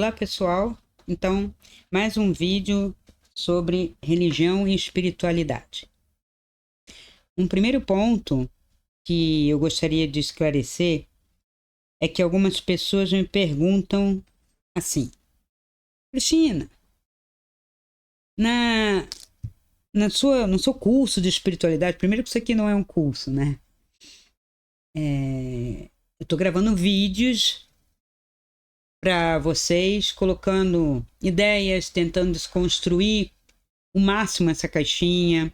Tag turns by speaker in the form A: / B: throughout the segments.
A: Olá pessoal, então mais um vídeo sobre religião e espiritualidade. Um primeiro ponto que eu gostaria de esclarecer é que algumas pessoas me perguntam assim: Cristina, no seu curso de espiritualidade, primeiro que isso aqui não é um curso, né? Eu estou gravando vídeos para vocês, colocando ideias, tentando desconstruir o máximo essa caixinha,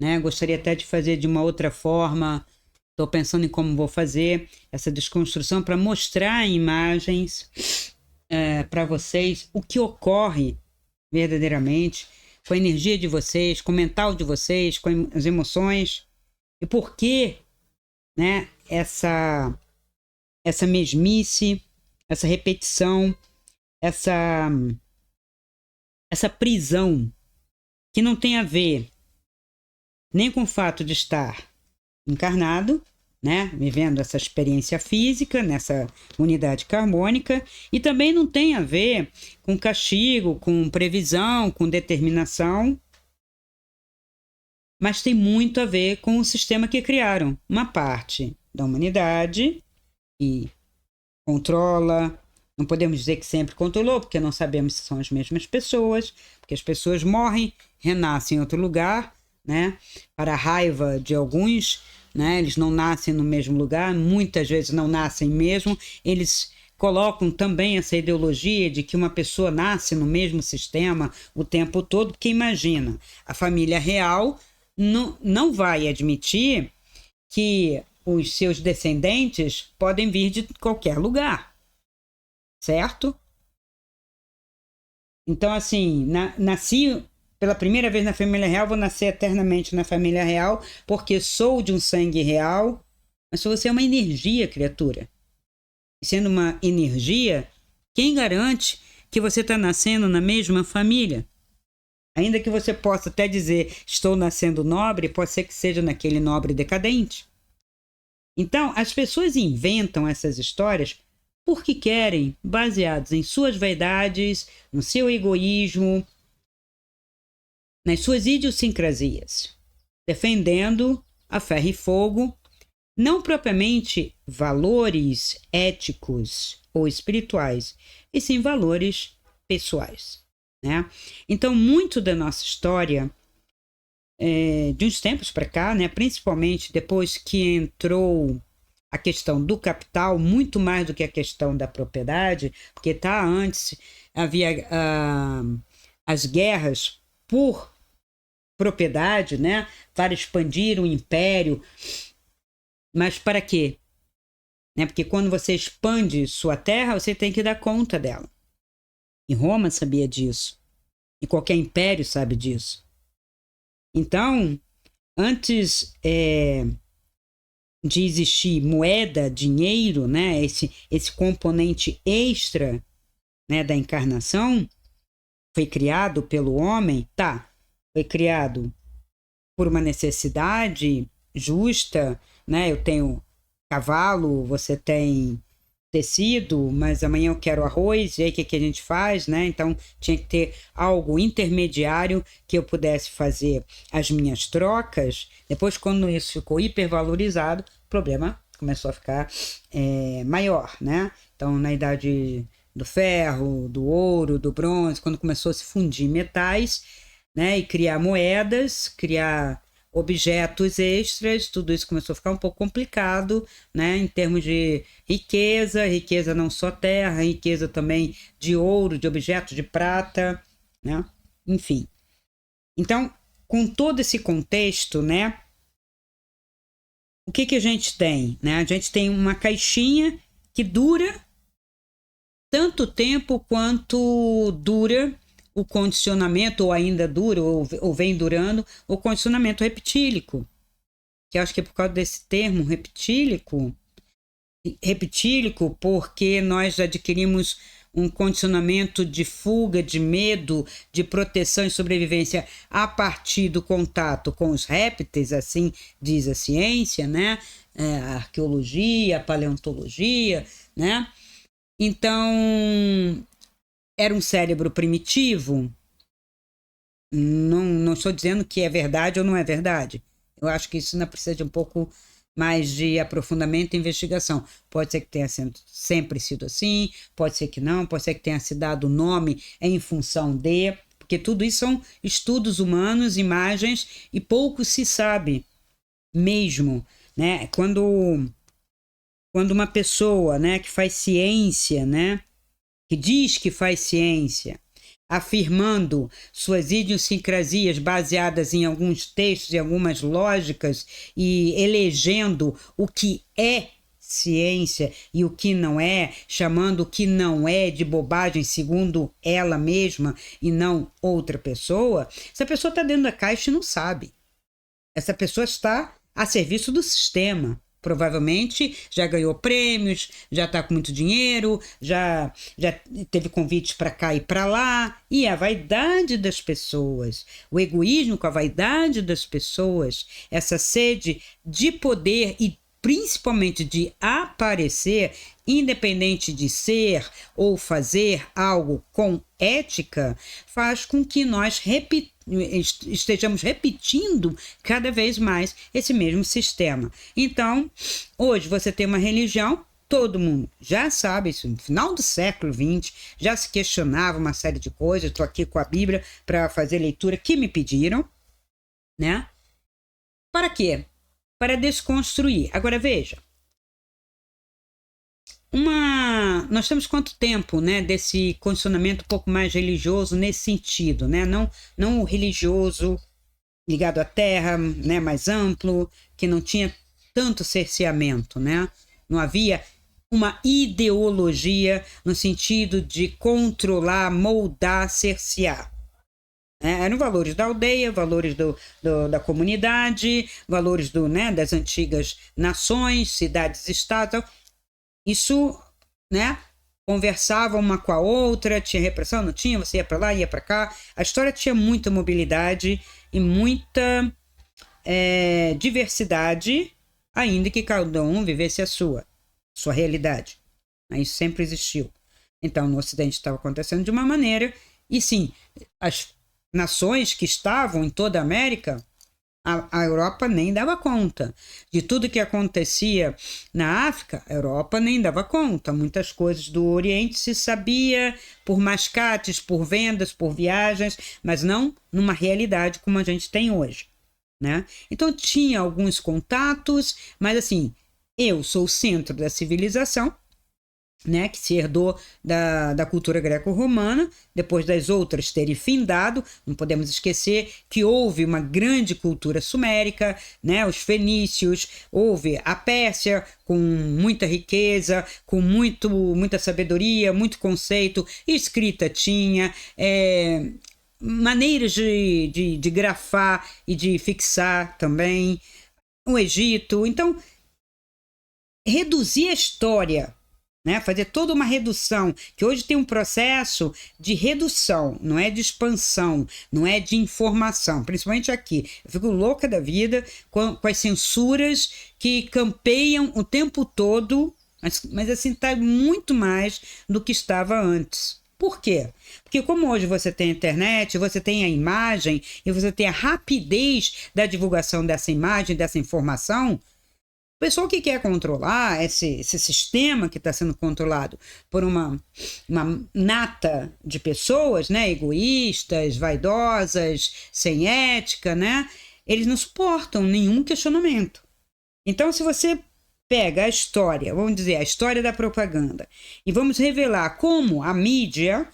A: né? Gostaria até de fazer de uma outra forma. Estou pensando em como vou fazer essa desconstrução para mostrar em imagens para vocês o que ocorre verdadeiramente com a energia de vocês, com o mental de vocês, com as emoções e por que, né? Essa mesmice, essa repetição, essa prisão que não tem a ver nem com o fato de estar encarnado, né, vivendo essa experiência física nessa unidade carbônica, e também não tem a ver com castigo, com previsão, com determinação, mas tem muito a ver com o sistema que criaram, uma parte da humanidade que controla. Não podemos dizer que sempre controlou, porque não sabemos se são as mesmas pessoas, porque as pessoas morrem, renascem em outro lugar, né? Para a raiva de alguns, né? Eles não nascem no mesmo lugar, muitas vezes não nascem mesmo. Eles colocam também essa ideologia de que uma pessoa nasce no mesmo sistema o tempo todo, porque imagina, a família real não vai admitir que os seus descendentes podem vir de qualquer lugar. Certo? Então, assim, nasci pela primeira vez na família real, vou nascer eternamente na família real, porque sou de um sangue real. Mas se você é uma energia, criatura, e sendo uma energia, quem garante que você está nascendo na mesma família? Ainda que você possa até dizer, estou nascendo nobre, pode ser que seja naquele nobre decadente. Então, as pessoas inventam essas histórias porque querem, baseados em suas vaidades, no seu egoísmo, nas suas idiosincrasias, defendendo a ferro e fogo, não propriamente valores éticos ou espirituais, e sim valores pessoais, né? Então, muito da nossa história, de uns tempos para cá, né, principalmente depois que entrou a questão do capital, muito mais do que a questão da propriedade, porque antes havia as guerras por propriedade, né, para expandir o império. Mas para quê? Né, porque quando você expande sua terra, você tem que dar conta dela. E Roma sabia disso. E qualquer império sabe disso. Então, antes de existir moeda, dinheiro, né, esse componente extra, né, da encarnação, foi criado pelo homem, foi criado por uma necessidade justa, né? Eu tenho cavalo, você tem tecido, mas amanhã eu quero arroz, e aí o que a gente faz, né? Então tinha que ter algo intermediário que eu pudesse fazer as minhas trocas. Depois, quando isso ficou hipervalorizado, o problema começou a ficar maior, né? Então, na idade do ferro, do ouro, do bronze, quando começou a se fundir metais, né? E criar moedas, criar objetos extras, tudo isso começou a ficar um pouco complicado, né, em termos de riqueza não só terra, riqueza também de ouro, de objetos de prata, né, enfim. Então, com todo esse contexto, né, o que a gente tem, né? A gente tem uma caixinha que dura tanto tempo quanto dura o condicionamento, ou ainda dura, ou vem durando, o condicionamento reptílico. Que eu acho que é por causa desse termo reptílico, porque nós adquirimos um condicionamento de fuga, de medo, de proteção e sobrevivência a partir do contato com os répteis, assim diz a ciência, né? A arqueologia, a paleontologia, né? Então, Era um cérebro primitivo? Não estou dizendo que é verdade ou não é verdade. Eu acho que isso ainda precisa de um pouco mais de aprofundamento e investigação. Pode ser que tenha sempre sido assim, pode ser que não, pode ser que tenha se dado o nome em função de, porque tudo isso são estudos humanos, imagens, e pouco se sabe mesmo, né? Quando uma pessoa, né, que faz ciência, né, que diz que faz ciência, afirmando suas idiosincrasias baseadas em alguns textos e algumas lógicas e elegendo o que é ciência e o que não é, chamando o que não é de bobagem segundo ela mesma e não outra pessoa, essa pessoa está dentro da caixa e não sabe. Essa pessoa está a serviço do sistema. Provavelmente já ganhou prêmios, já está com muito dinheiro, já teve convites para cá e para lá. E a vaidade das pessoas, o egoísmo com a vaidade das pessoas, essa sede de poder e principalmente de aparecer, independente de ser ou fazer algo com ética, faz com que nós estejamos repetindo cada vez mais esse mesmo sistema. Então, hoje você tem uma religião, todo mundo já sabe isso, no final do século XX, já se questionava uma série de coisas. Estou aqui com a Bíblia para fazer leitura que me pediram, né? Para quê? Para desconstruir. Agora veja, nós temos quanto tempo, né, desse condicionamento um pouco mais religioso nesse sentido, né? Não o religioso ligado à terra, né, mais amplo, que não tinha tanto cerceamento, né? Não havia uma ideologia no sentido de controlar, moldar, cercear. Eram valores da aldeia, valores da comunidade, valores né, das antigas nações, cidades-estados. Isso, né, conversava uma com a outra, tinha repressão, não tinha, você ia para lá, ia para cá. A história tinha muita mobilidade e muita diversidade, ainda que cada um vivesse a sua realidade. Isso sempre existiu. Então, no Ocidente estava acontecendo de uma maneira, e sim, as nações que estavam em toda a América, a Europa nem dava conta. De tudo que acontecia na África, a Europa nem dava conta. Muitas coisas do Oriente se sabia por mascates, por vendas, por viagens, mas não numa realidade como a gente tem hoje, né? Então tinha alguns contatos, mas assim, eu sou o centro da civilização, né, que se herdou da cultura greco-romana, depois das outras terem findado. Não podemos esquecer que houve uma grande cultura sumérica, né, os fenícios, houve a Pérsia com muita riqueza, com muita sabedoria, muito conceito, escrita tinha, maneiras de grafar e de fixar também, o Egito. Então, reduzir a história, né? Fazer toda uma redução, que hoje tem um processo de redução, não é de expansão, não é de informação, principalmente aqui. Eu fico louca da vida com as censuras que campeiam o tempo todo, mas assim, está muito mais do que estava antes. Por quê? Porque como hoje você tem a internet, você tem a imagem e você tem a rapidez da divulgação dessa imagem, dessa informação, o pessoal que quer controlar esse sistema que está sendo controlado por uma nata de pessoas, né, egoístas, vaidosas, sem ética, né, eles não suportam nenhum questionamento. Então, se você pega a história, vamos dizer, a história da propaganda, e vamos revelar como a mídia,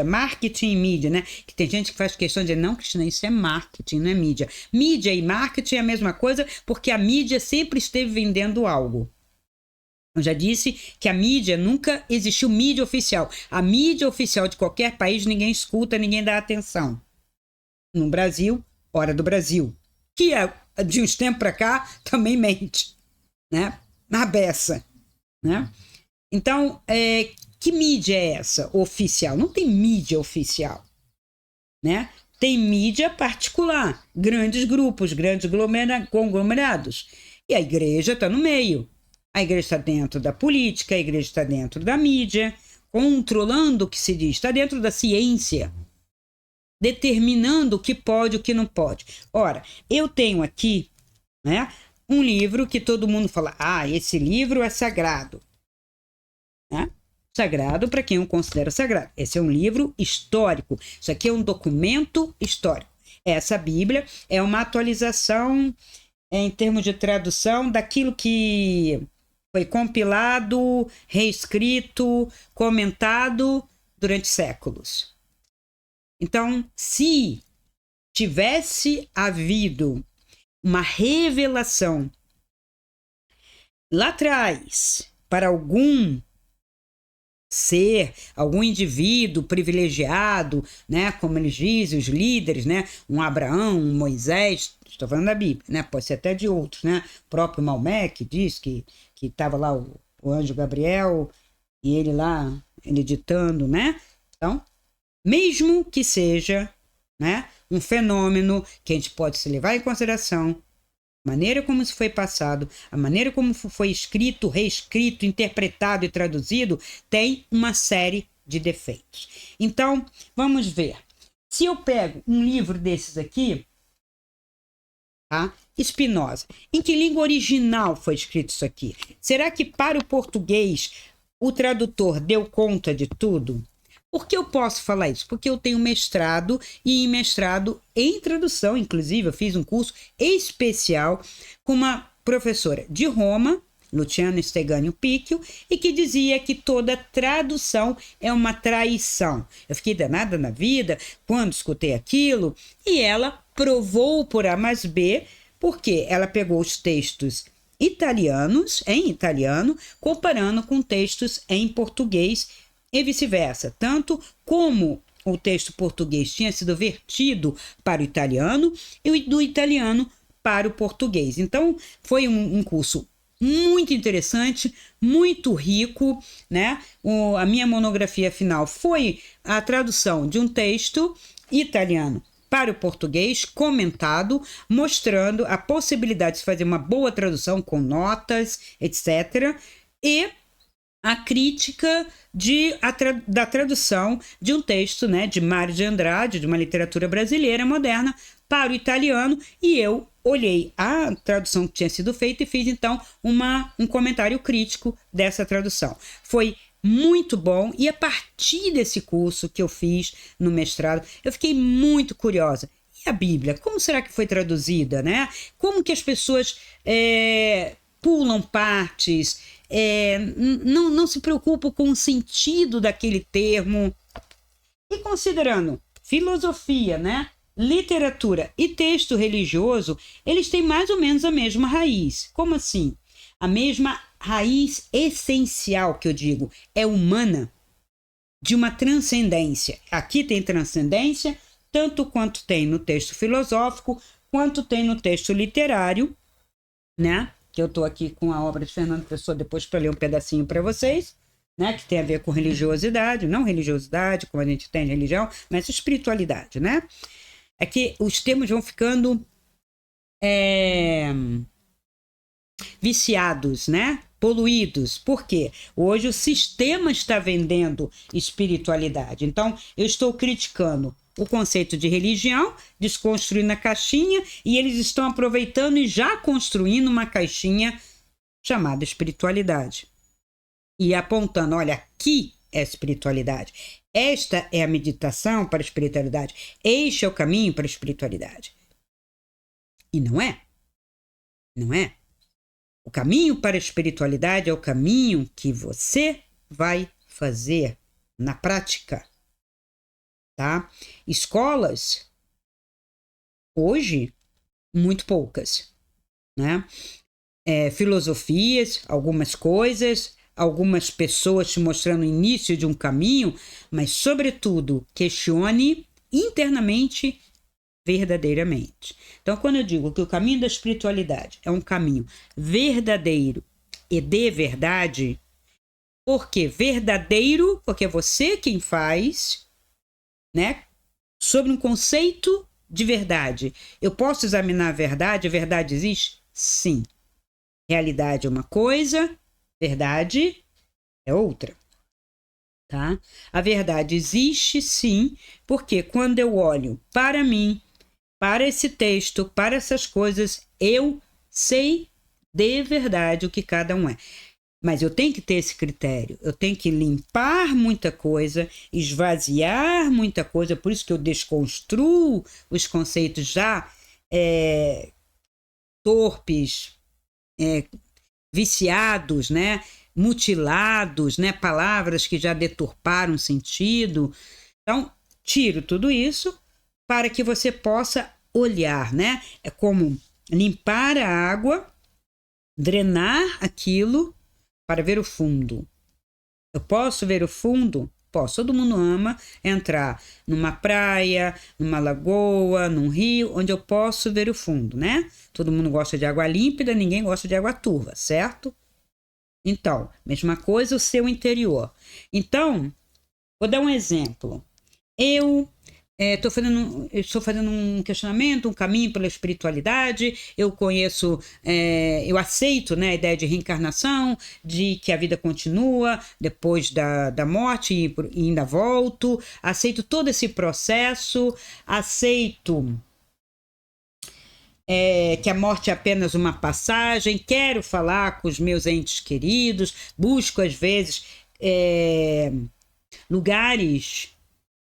A: marketing e mídia, né? Que tem gente que faz questão de dizer, não, Cristina, isso é marketing, não é mídia. Mídia e marketing é a mesma coisa, porque a mídia sempre esteve vendendo algo. Eu já disse que a mídia, nunca existiu mídia oficial. A mídia oficial de qualquer país, ninguém escuta, ninguém dá atenção. No Brasil, Hora do Brasil, que de uns tempos para cá também mente, né? Na beça, né? Então, que mídia é essa oficial? Não tem mídia oficial, né? Tem mídia particular, grandes grupos, grandes conglomerados. E a igreja está no meio. A igreja está dentro da política, a igreja está dentro da mídia, controlando o que se diz, está dentro da ciência, determinando o que pode e o que não pode. Ora, eu tenho aqui, né, um livro que todo mundo fala, esse livro é sagrado. Né? Sagrado para quem o considera sagrado. Esse é um livro histórico. Isso aqui é um documento histórico. Essa Bíblia é uma atualização em termos de tradução daquilo que foi compilado, reescrito, comentado durante séculos. Então, se tivesse havido uma revelação lá atrás para algum ser, algum indivíduo privilegiado, né, como eles dizem, os líderes, né, um Abraão, um Moisés, estou falando da Bíblia, né, pode ser até de outros, né, o próprio Maomé que diz que estava lá o anjo Gabriel e ele ditando, né, então, mesmo que seja, né, um fenômeno que a gente pode se levar em consideração, a maneira como isso foi passado, a maneira como foi escrito, reescrito, interpretado e traduzido, tem uma série de defeitos. Então, vamos ver. Se eu pego um livro desses aqui, tá? Spinoza, em que língua original foi escrito isso aqui? Será que para o português o tradutor deu conta de tudo? Por que eu posso falar isso? Porque eu tenho mestrado e mestrado em tradução, inclusive eu fiz um curso especial com uma professora de Roma, Luciana Stegânio Picchio, e que dizia que toda tradução é uma traição. Eu fiquei danada na vida quando escutei aquilo e ela provou por A mais B, porque ela pegou os textos italianos, em italiano, comparando com textos em português e vice-versa, tanto como o texto português tinha sido vertido para o italiano e do italiano para o português. Então, foi um curso muito interessante, muito rico, né? A minha monografia final foi a tradução de um texto italiano para o português, comentado, mostrando a possibilidade de fazer uma boa tradução com notas, etc., e a crítica da tradução de um texto, né, de Mário de Andrade, de uma literatura brasileira moderna, para o italiano, e eu olhei a tradução que tinha sido feita e fiz, então, um comentário crítico dessa tradução. Foi muito bom, e a partir desse curso que eu fiz no mestrado, eu fiquei muito curiosa. E a Bíblia, como será que foi traduzida, né? Como que as pessoas pulam partes, não se preocupam com o sentido daquele termo. E considerando filosofia, né, literatura e texto religioso, eles têm mais ou menos a mesma raiz. Como assim? A mesma raiz essencial, que eu digo, é humana, de uma transcendência. Aqui tem transcendência, tanto quanto tem no texto filosófico, quanto tem no texto literário, né? Que eu estou aqui com a obra de Fernando Pessoa depois para ler um pedacinho para vocês, né? Que tem a ver com religiosidade, não religiosidade, como a gente tem religião, mas espiritualidade, né? É que os termos vão ficando viciados, né? Poluídos. Por quê? Hoje o sistema está vendendo espiritualidade. Então, eu estou criticando o conceito de religião, desconstruindo a caixinha, e eles estão aproveitando e já construindo uma caixinha chamada espiritualidade. E apontando, olha, aqui é a espiritualidade. Esta é a meditação para a espiritualidade. Este é o caminho para a espiritualidade. E não é. Não é. O caminho para a espiritualidade é o caminho que você vai fazer na prática. Tá? Escolas, hoje, muito poucas, né? Filosofias, algumas coisas, algumas pessoas te mostrando o início de um caminho, mas, sobretudo, questione internamente, verdadeiramente. Então, quando eu digo que o caminho da espiritualidade é um caminho verdadeiro e de verdade, por que verdadeiro? Porque é você quem faz, né? Sobre um conceito de verdade. Eu posso examinar a verdade existe? Sim. Realidade é uma coisa, verdade é outra. tá? A verdade existe sim, porque quando eu olho para mim, para esse texto, para essas coisas, eu sei de verdade o que cada um é. Mas eu tenho que ter esse critério, eu tenho que limpar muita coisa, esvaziar muita coisa, por isso que eu desconstruo os conceitos já torpes, viciados, né? Mutilados, né? Palavras que já deturparam o sentido. Então, tiro tudo isso para que você possa olhar, né? É como limpar a água, drenar aquilo para ver o fundo. Eu posso ver o fundo? Posso. Todo mundo ama entrar numa praia, numa lagoa, num rio, onde eu posso ver o fundo, né? Todo mundo gosta de água límpida, ninguém gosta de água turva, certo? Então, mesma coisa o seu interior. Então, vou dar um exemplo. Eu estou fazendo um questionamento, um caminho pela espiritualidade. Eu conheço, eu aceito, né, a ideia de reencarnação, de que a vida continua depois da morte e ainda volto. Aceito todo esse processo, aceito que a morte é apenas uma passagem. Quero falar com os meus entes queridos, busco às vezes lugares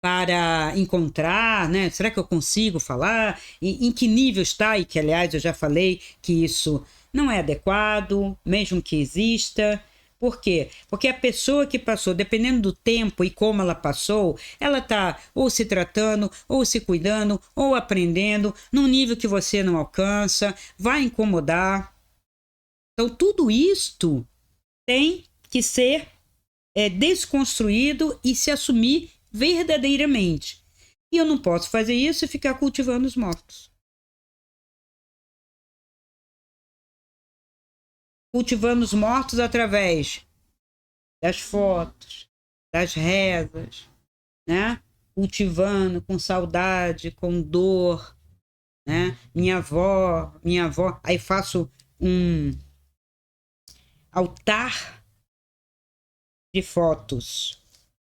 A: para encontrar, né? Será que eu consigo falar? Em que nível está? E que, aliás, eu já falei que isso não é adequado, mesmo que exista. Por quê? Porque a pessoa que passou, dependendo do tempo e como ela passou, ela está ou se tratando, ou se cuidando, ou aprendendo, num nível que você não alcança, vai incomodar. Então, tudo isto tem que ser desconstruído e se assumir verdadeiramente. E eu não posso fazer isso e ficar cultivando os mortos. Cultivando os mortos através das fotos, das rezas, né? Cultivando com saudade, com dor, né? Minha avó, aí faço um altar de fotos,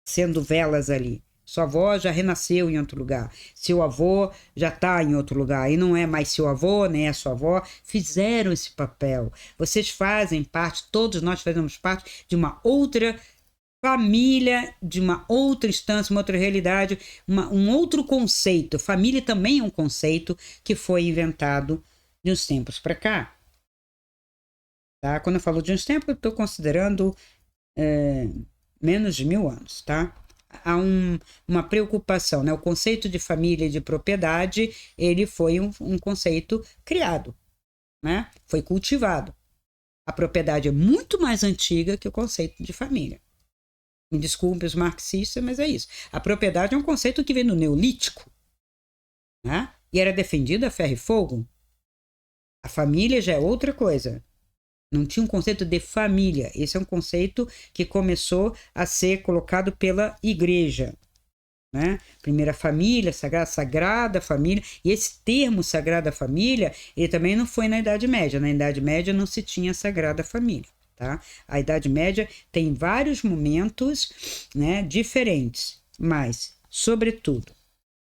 A: sendo velas ali. Sua avó já renasceu em outro lugar. Seu avô já está em outro lugar. E não é mais seu avô, nem é sua avó. Fizeram esse papel. Vocês fazem parte, todos nós fazemos parte de uma outra família, de uma outra instância, uma outra realidade, um outro conceito. Família também é um conceito que foi inventado de uns tempos para cá. Tá? Quando eu falo de uns tempos, eu estou considerando menos de 1000 anos, tá? Há uma preocupação, né? O conceito de família e de propriedade, ele foi um conceito criado, né? Foi cultivado. A propriedade é muito mais antiga que o conceito de família. Me desculpe os marxistas, mas é isso. A propriedade é um conceito que vem do Neolítico, né? E era defendido a ferro e fogo. A família já é outra coisa. Não tinha um conceito de família. Esse é um conceito que começou a ser colocado pela igreja, né? Primeira família, sagrada família. E esse termo sagrada família, ele também não foi na Idade Média. Na Idade Média não se tinha sagrada família, tá? A Idade Média tem vários momentos, né, diferentes, mas, sobretudo,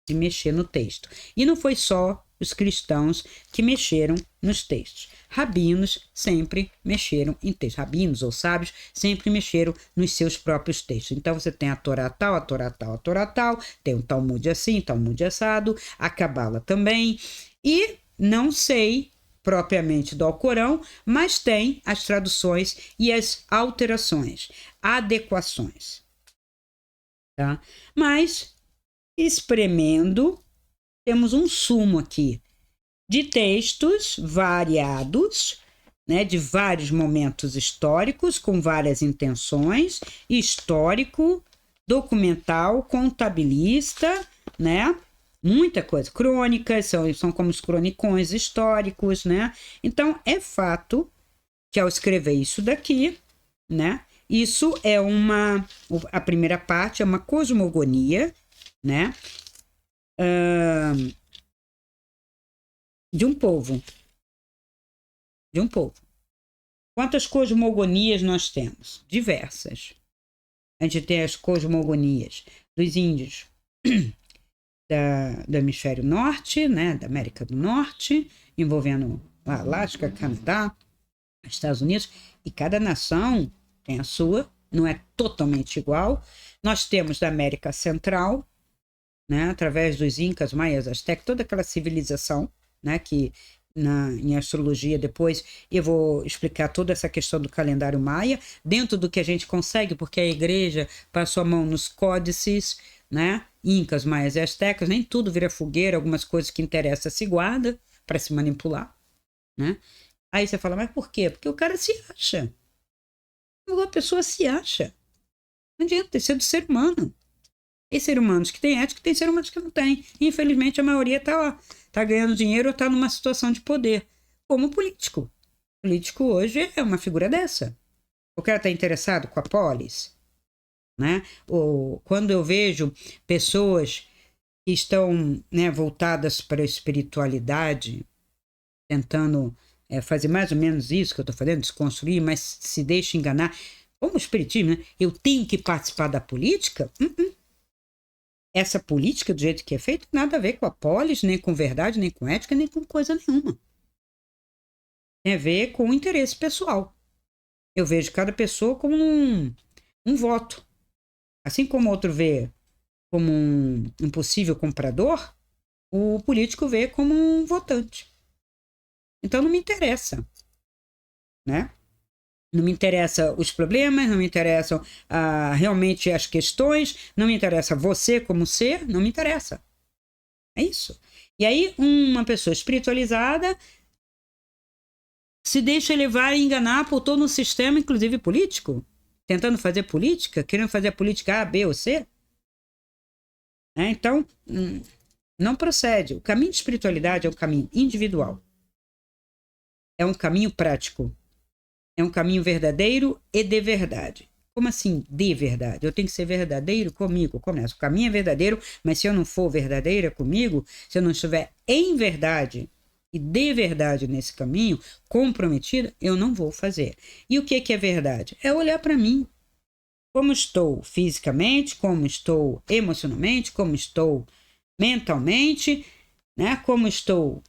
A: de mexer no texto. E não foi só os cristãos que mexeram nos textos. Rabinos sempre mexeram em textos. Rabinos ou sábios sempre mexeram nos seus próprios textos. Então você tem a Torá tal, a Torá tal, a Torá tal, tem o Talmud assim, Talmud assado, a Cabala também. E não sei propriamente do Alcorão, mas tem as traduções e as alterações, adequações. Tá? Mas, espremendo, temos um sumo aqui de textos variados, né, de vários momentos históricos, com várias intenções, histórico, documental, contabilista, né? Muita coisa. Crônicas, são como os cronicões históricos, né? Então, é fato que ao escrever isso daqui, né? Isso é a primeira parte é uma cosmogonia, né? De um povo. Quantas cosmogonias nós temos? Diversas. A gente tem as cosmogonias dos índios do hemisfério norte, né, da América do Norte, envolvendo o Alasca, Canadá, Estados Unidos, e cada nação tem a sua, não é totalmente igual. Nós temos da América Central, né, através dos Incas, Maias, Aztecas, toda aquela civilização, né, que em astrologia depois eu vou explicar toda essa questão do calendário maia, dentro do que a gente consegue, porque a igreja passou a mão nos códices, né, Incas, Maias e Aztecas, nem tudo vira fogueira, algumas coisas que interessam se guarda para se manipular, né? Aí você fala, mas por quê? Porque o cara se acha. A pessoa se acha. Não adianta, isso é do ser humano. Tem seres humanos que têm ética, tem seres humanos que não têm. Infelizmente, a maioria está lá. Está ganhando dinheiro ou está numa situação de poder. Como político. O político hoje é uma figura dessa. O cara está interessado com a polis, né? Ou quando eu vejo pessoas que estão, né, voltadas para a espiritualidade, tentando fazer mais ou menos isso que eu estou fazendo, desconstruir, mas se deixa enganar. Como o espiritismo, né? Eu tenho que participar da política? Essa política, do jeito que é feita, nada a ver com a polis, nem com verdade, nem com ética, nem com coisa nenhuma. Tem a ver com o interesse pessoal. Eu vejo cada pessoa como um voto. Assim como o outro vê como um possível comprador, o político vê como um votante. Então não me interessa, né? Não me interessam os problemas, não me interessam realmente as questões, não me interessa você como ser, não me interessa. É isso. E aí uma pessoa espiritualizada se deixa levar e enganar por todo um sistema, inclusive político, tentando fazer política, querendo fazer a política A, B ou C. Então, não procede. O caminho de espiritualidade é um caminho individual. É um caminho prático. É um caminho verdadeiro e de verdade. Como assim de verdade? Eu tenho que ser verdadeiro comigo. Começa. O caminho é verdadeiro, mas se eu não for verdadeira comigo, se eu não estiver em verdade e de verdade nesse caminho, comprometida, eu não vou fazer. E o que é verdade? É olhar para mim. Como estou fisicamente, como estou emocionalmente, como estou mentalmente, né? Como estou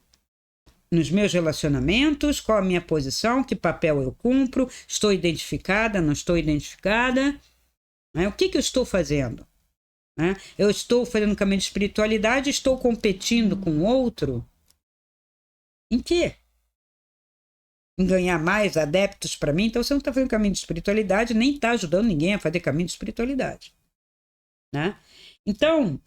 A: nos meus relacionamentos, qual a minha posição, que papel eu cumpro, estou identificada, não estou identificada, né? O que eu estou fazendo? Né? Eu estou fazendo um caminho de espiritualidade, estou competindo com o outro? Em quê? Em ganhar mais adeptos para mim? Então você não está fazendo caminho de espiritualidade, nem está ajudando ninguém a fazer caminho de espiritualidade. Né? Então,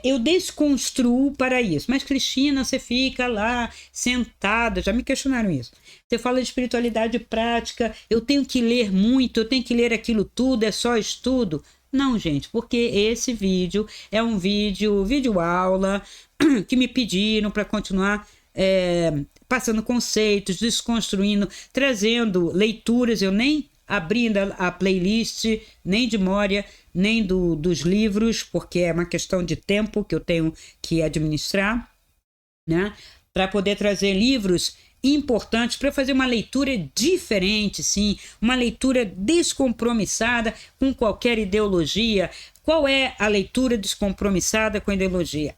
A: eu desconstruo para isso. Mas, Cristina, você fica lá sentada, já me questionaram isso. Você fala de espiritualidade prática, eu tenho que ler muito, eu tenho que ler aquilo tudo, é só estudo. Não, gente, porque esse vídeo é um vídeo aula, que me pediram para continuar passando conceitos, desconstruindo, trazendo leituras. Eu nem abrindo a playlist, nem de Moria, nem dos livros, porque é uma questão de tempo que eu tenho que administrar, né? Para poder trazer livros importantes, para fazer uma leitura diferente, sim, uma leitura descompromissada com qualquer ideologia. Qual é a leitura descompromissada com a ideologia?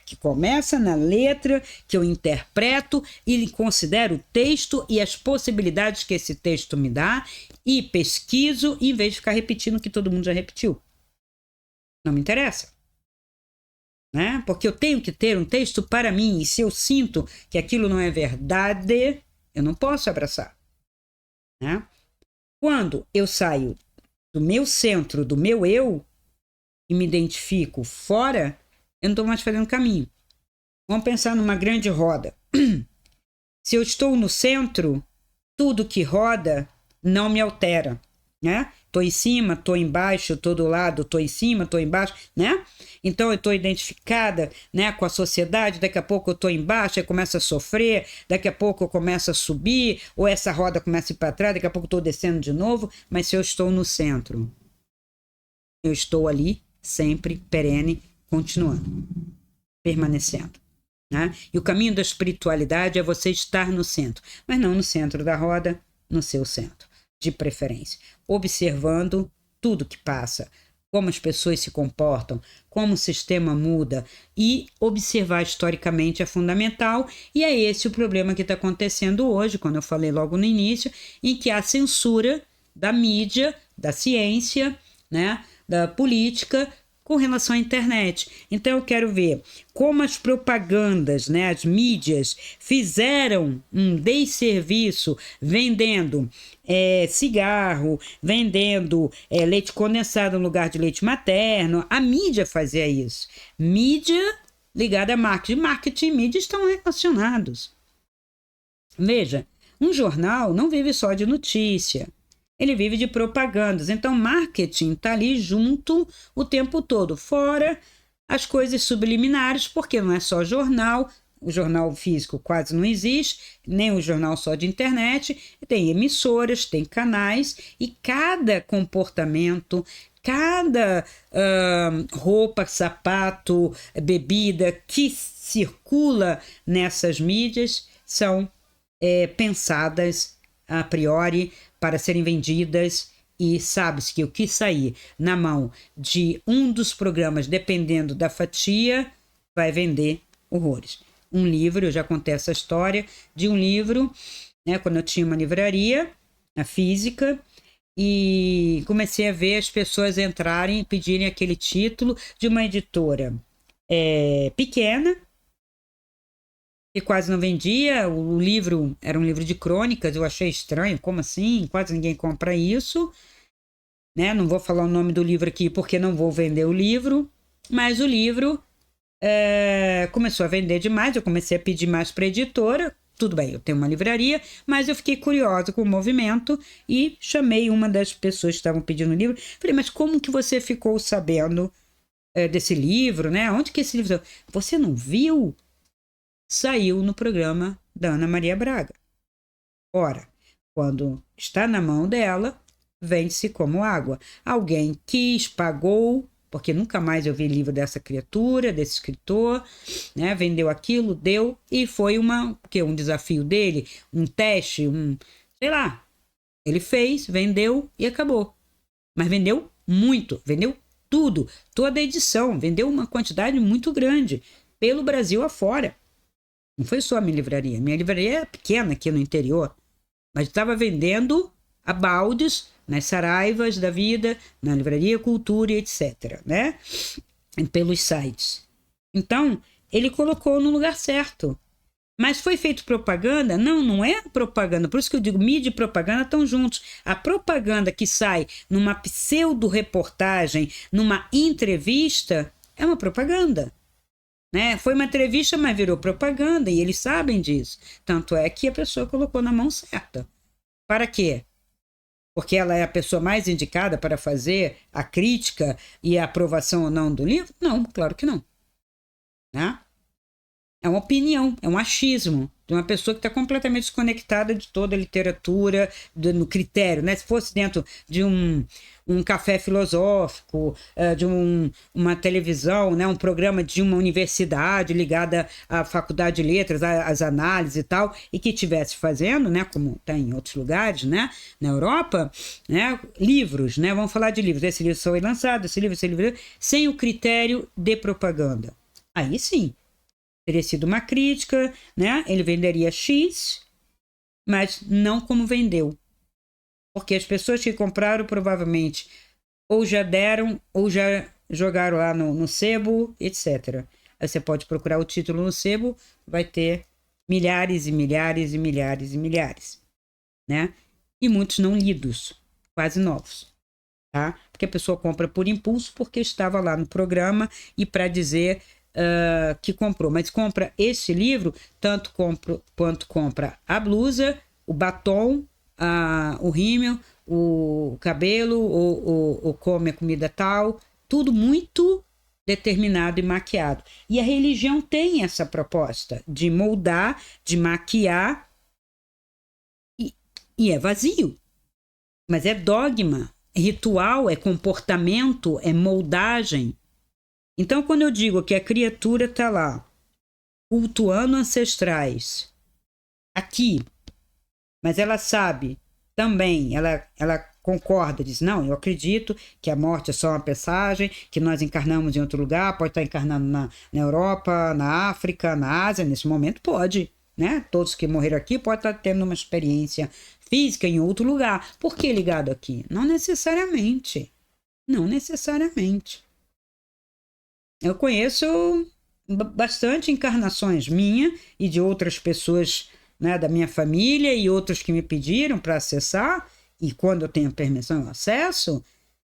A: Que começa na letra, que eu interpreto e considero o texto e as possibilidades que esse texto me dá e pesquiso, em vez de ficar repetindo o que todo mundo já repetiu. Não me interessa. Né? Porque eu tenho que ter um texto para mim, e se eu sinto que aquilo não é verdade, eu não posso abraçar. Né? Quando eu saio do meu centro, do meu eu, e me identifico fora, eu não estou mais fazendo caminho. Vamos pensar numa grande roda. Se eu estou no centro, tudo que roda não me altera, né? Estou em cima, estou embaixo, estou do lado, estou em cima, estou embaixo, né? Então eu estou identificada, né, com a sociedade, daqui a pouco eu estou embaixo, eu começo a sofrer, daqui a pouco eu começo a subir, ou essa roda começa a ir para trás, daqui a pouco eu estou descendo de novo, mas se eu estou no centro, eu estou ali, sempre, perene, continuando, permanecendo. Né? E o caminho da espiritualidade é você estar no centro, mas não no centro da roda, no seu centro, de preferência, observando tudo que passa, como as pessoas se comportam, como o sistema muda, e observar historicamente é fundamental, e é esse o problema que está acontecendo hoje, quando eu falei logo no início, em que há censura da mídia, da ciência, né, da política, com relação à internet. Então eu quero ver como as propagandas, né, as mídias fizeram um desserviço vendendo cigarro, vendendo leite condensado no lugar de leite materno. A mídia fazia isso. Mídia ligada a marketing. Marketing e mídia estão relacionados. Veja, um jornal não vive só de notícia. Ele vive de propagandas. Então, marketing está ali junto o tempo todo. Fora as coisas subliminares, porque não é só jornal. O jornal físico quase não existe, nem o jornal só de internet. Tem emissoras, tem canais, e cada comportamento, cada roupa, sapato, bebida que circula nessas mídias são pensadas a priori para serem vendidas, e sabe-se que o que sair na mão de um dos programas, dependendo da fatia, vai vender horrores. Um livro, eu já contei essa história de um livro, né, quando eu tinha uma livraria, na física, e comecei a ver as pessoas entrarem e pedirem aquele título de uma editora pequena, que quase não vendia. O livro era um livro de crônicas, eu achei estranho, como assim? Quase ninguém compra isso, né? Não vou falar o nome do livro aqui porque não vou vender o livro, mas o livro começou a vender demais, eu comecei a pedir mais para a editora. Tudo bem, eu tenho uma livraria, mas eu fiquei curiosa com o movimento e chamei uma das pessoas que estavam pedindo o livro. Falei, mas como que você ficou sabendo desse livro, né? Onde que esse livro... Você não viu? Saiu no programa da Ana Maria Braga. Ora, quando está na mão dela, vende-se como água. Alguém quis, pagou, porque nunca mais eu vi livro dessa criatura, desse escritor, né? Vendeu aquilo, deu, e foi um desafio dele, um teste, sei lá. Ele fez, vendeu e acabou. Mas vendeu muito, vendeu tudo, toda a edição, vendeu uma quantidade muito grande, pelo Brasil afora. Não foi só a minha livraria. Minha livraria é pequena aqui no interior, mas estava vendendo a baldes nas saraivas da vida, na Livraria Cultura, etc., né? Pelos sites. Então, ele colocou no lugar certo. Mas foi feito propaganda? Não, não é propaganda. Por isso que eu digo, mídia e propaganda estão juntos. A propaganda que sai numa pseudo-reportagem, numa entrevista, é uma propaganda. Né? Foi uma entrevista, mas virou propaganda, e eles sabem disso. Tanto é que a pessoa colocou na mão certa. Para quê? Porque ela é a pessoa mais indicada para fazer a crítica e a aprovação ou não do livro? Não, claro que não. Né? É uma opinião, é um achismo de uma pessoa que está completamente desconectada de toda a literatura, no critério, né? Se fosse dentro de um café filosófico, de uma televisão, né? Um programa de uma universidade ligada à faculdade de letras, às análises e tal, e que estivesse fazendo, né? Como está em outros lugares, né? Na Europa, né? Livros, né? Vamos falar de livros. Esse livro foi lançado, esse livro, sem o critério de propaganda. Aí sim. Teria sido uma crítica, né? Ele venderia X, mas não como vendeu. Porque as pessoas que compraram provavelmente ou já deram ou já jogaram lá no sebo, etc. Aí você pode procurar o título no sebo, vai ter milhares e milhares e milhares e milhares, né? E muitos não lidos, quase novos, tá? Porque a pessoa compra por impulso porque estava lá no programa e para dizer... que comprou, mas compra esse livro, tanto quanto compra a blusa, o batom, o rímel, o cabelo, ou come a comida tal, tudo muito determinado e maquiado. E a religião tem essa proposta de moldar, de maquiar, e é vazio, mas é dogma, é ritual, é comportamento, é moldagem. Então, quando eu digo que a criatura está lá, cultuando ancestrais, aqui, mas ela sabe também, ela concorda, diz, não, eu acredito que a morte é só uma passagem, que nós encarnamos em outro lugar, pode estar encarnando na Europa, na África, na Ásia, nesse momento pode, né? Todos que morreram aqui podem estar tendo uma experiência física em outro lugar. Por que ligado aqui? Não necessariamente. Não necessariamente. Eu conheço bastante encarnações minha e de outras pessoas, né, da minha família e outros que me pediram para acessar, e quando eu tenho permissão eu acesso.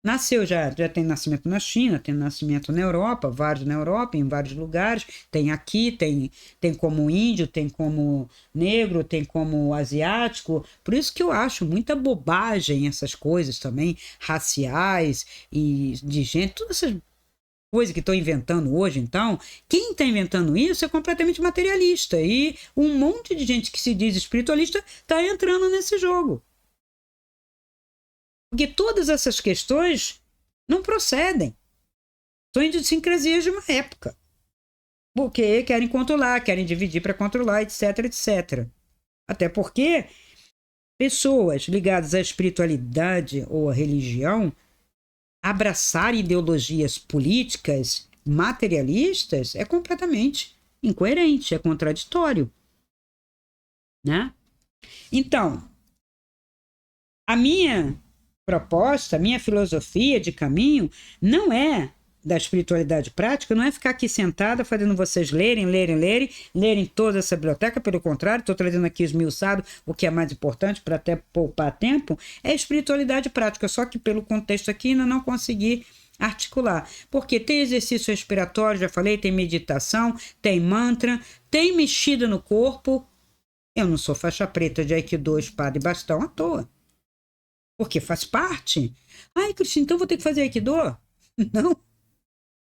A: Nasceu já tem nascimento na China, tem nascimento na Europa, vários na Europa, em vários lugares, tem aqui, tem como índio, tem como negro, tem como asiático. Por isso que eu acho muita bobagem essas coisas também, raciais e de gente, todas essas coisas que estão inventando hoje. Então, quem está inventando isso é completamente materialista, e um monte de gente que se diz espiritualista está entrando nesse jogo. Porque todas essas questões não procedem. São idiosincrasias de uma época. Porque querem controlar, querem dividir para controlar, etc, etc. Até porque pessoas ligadas à espiritualidade ou à religião abraçar ideologias políticas materialistas é completamente incoerente, é contraditório, né? Então, a minha proposta, a minha filosofia de caminho não é da espiritualidade prática, não é ficar aqui sentada fazendo vocês lerem toda essa biblioteca. Pelo contrário, estou trazendo aqui esmiuçado o que é mais importante para até poupar tempo, é espiritualidade prática, só que pelo contexto aqui ainda não consegui articular, porque tem exercício respiratório, já falei, tem meditação, tem mantra, tem mexida no corpo. Eu não sou faixa preta de Aikido, espada e bastão à toa, porque faz parte. Ai, Cristina, então vou ter que fazer Aikido? Não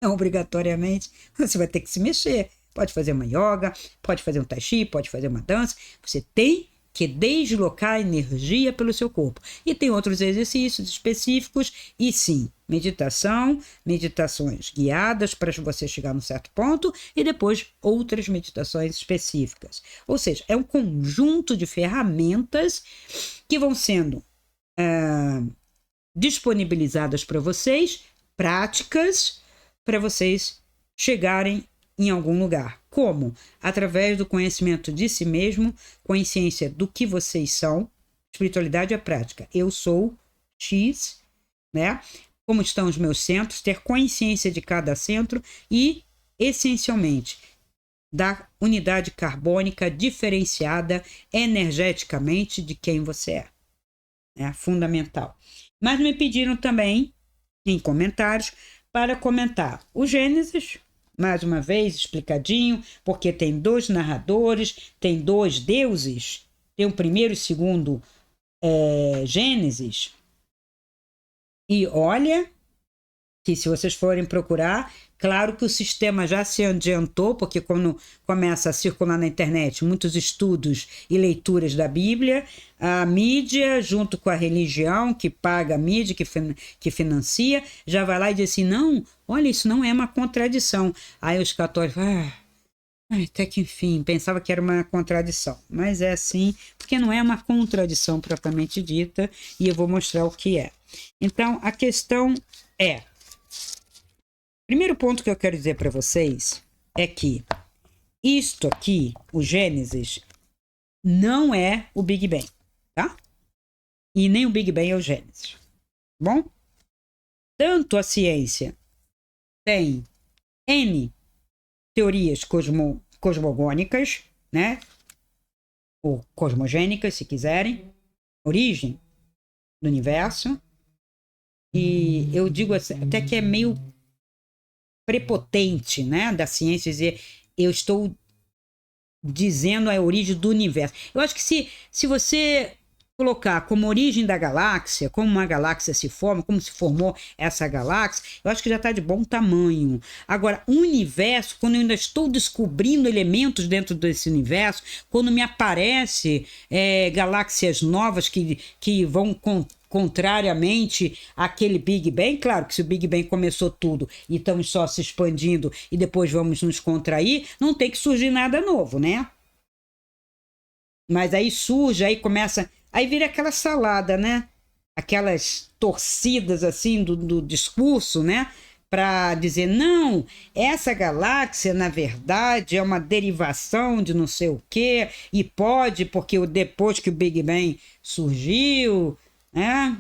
A: obrigatoriamente. Você vai ter que se mexer. Pode fazer uma yoga, pode fazer um tai chi, pode fazer uma dança. Você tem que deslocar a energia pelo seu corpo. E tem outros exercícios específicos, e sim, meditações guiadas para você chegar num certo ponto, e depois outras meditações específicas. Ou seja, é um conjunto de ferramentas que vão sendo disponibilizadas para vocês, práticas, para vocês chegarem em algum lugar. Como? Através do conhecimento de si mesmo, consciência do que vocês são. Espiritualidade é prática. Eu sou X, né? Como estão os meus centros, ter consciência de cada centro e, essencialmente, da unidade carbônica diferenciada energeticamente de quem você é. É fundamental. Mas me pediram também, em comentários, para comentar o Gênesis, mais uma vez explicadinho, porque tem 2 narradores, tem 2 deuses, tem o primeiro e o segundo Gênesis. E olha que se vocês forem procurar, claro que o sistema já se adiantou, porque quando começa a circular na internet muitos estudos e leituras da Bíblia, a mídia, junto com a religião, que paga a mídia, que financia, já vai lá e diz assim, não, olha, isso não é uma contradição. Aí os católicos, até que enfim, pensava que era uma contradição. Mas é assim, porque não é uma contradição propriamente dita, e eu vou mostrar o que é. Então, a questão é, primeiro ponto que eu quero dizer para vocês é que isto aqui, o Gênesis, não é o Big Bang, tá? E nem o Big Bang é o Gênesis, bom? Tanto a ciência tem N teorias cosmogônicas, né? Ou cosmogênicas, se quiserem, origem do universo, e eu digo assim, até que é meio prepotente, né, da ciência dizer eu estou dizendo a origem do universo. Eu acho que se você colocar como origem da galáxia, como uma galáxia se forma, como se formou essa galáxia, eu acho que já está de bom tamanho. Agora, o universo, quando eu ainda estou descobrindo elementos dentro desse universo, quando me aparece galáxias novas que vão contrariamente àquele Big Bang, claro que se o Big Bang começou tudo e estamos só se expandindo e depois vamos nos contrair, não tem que surgir nada novo, né? Mas aí surge, aí começa, aí vira aquela salada, né? aquelas torcidas assim do discurso, né? Para dizer, não, essa galáxia, na verdade, é uma derivação de não sei o quê, e pode, porque depois que o Big Bang surgiu, né?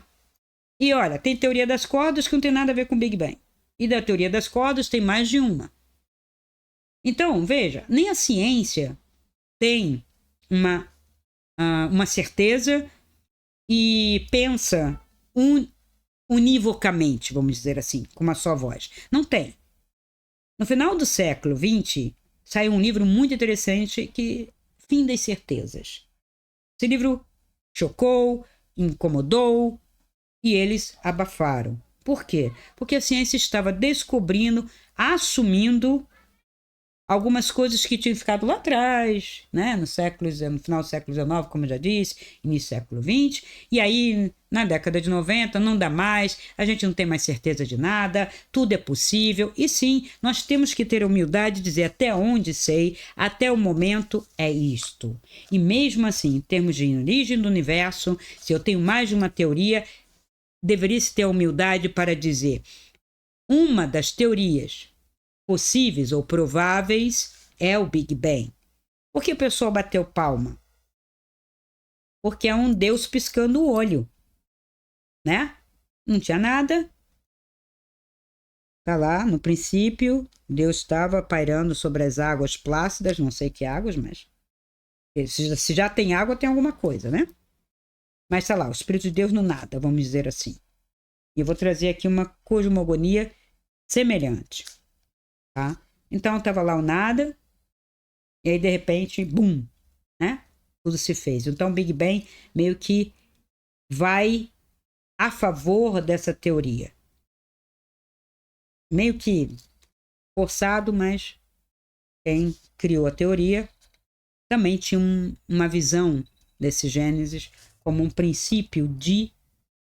A: E olha, tem teoria das cordas que não tem nada a ver com o Big Bang. E da teoria das cordas tem mais de uma. Então, veja, nem a ciência tem uma certeza e pensa univocamente, vamos dizer assim, com uma só voz. Não tem. No final do século XX, saiu um livro muito interessante que Fim das Certezas. Esse livro chocou, incomodou e eles abafaram. Por quê? Porque a ciência estava descobrindo, assumindo algumas coisas que tinham ficado lá atrás, né? No final do século XIX, como eu já disse, início do século XX, e aí na década de 90 não dá mais, a gente não tem mais certeza de nada, tudo é possível, e sim, nós temos que ter a humildade de dizer até onde sei, até o momento é isto. E mesmo assim, em termos de origem do universo, se eu tenho mais de uma teoria, deveria-se ter a humildade para dizer uma das teorias possíveis ou prováveis é o Big Bang. Por que o pessoal bateu palma? Porque é um Deus piscando o olho, né? Não tinha nada. Tá lá, no princípio, Deus estava pairando sobre as águas plácidas, não sei que águas, mas se já tem água, tem alguma coisa, né? Mas tá lá, o Espírito de Deus no nada, vamos dizer assim. E eu vou trazer aqui uma cosmogonia semelhante. Tá? Então estava lá o nada, e aí de repente, bum, né? Tudo se fez. Então o Big Bang meio que vai a favor dessa teoria. Meio que forçado, mas quem criou a teoria também tinha uma visão desse Gênesis como um princípio de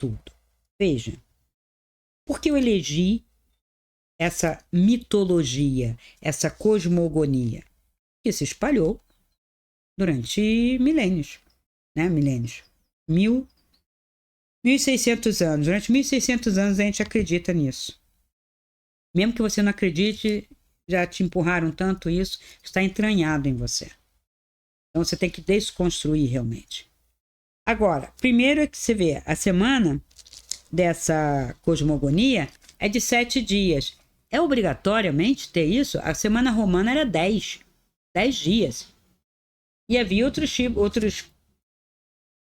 A: tudo. Veja, por que eu elegi essa mitologia, essa cosmogonia? Que se espalhou durante milênios, né? 1.600 anos. Durante 1.600 anos a gente acredita nisso. Mesmo que você não acredite, já te empurraram tanto isso, está entranhado em você. Então você tem que desconstruir realmente. Agora, primeiro é que você vê, a semana dessa cosmogonia é de 7 dias. É obrigatoriamente ter isso? A semana romana era 10 dias. E havia outros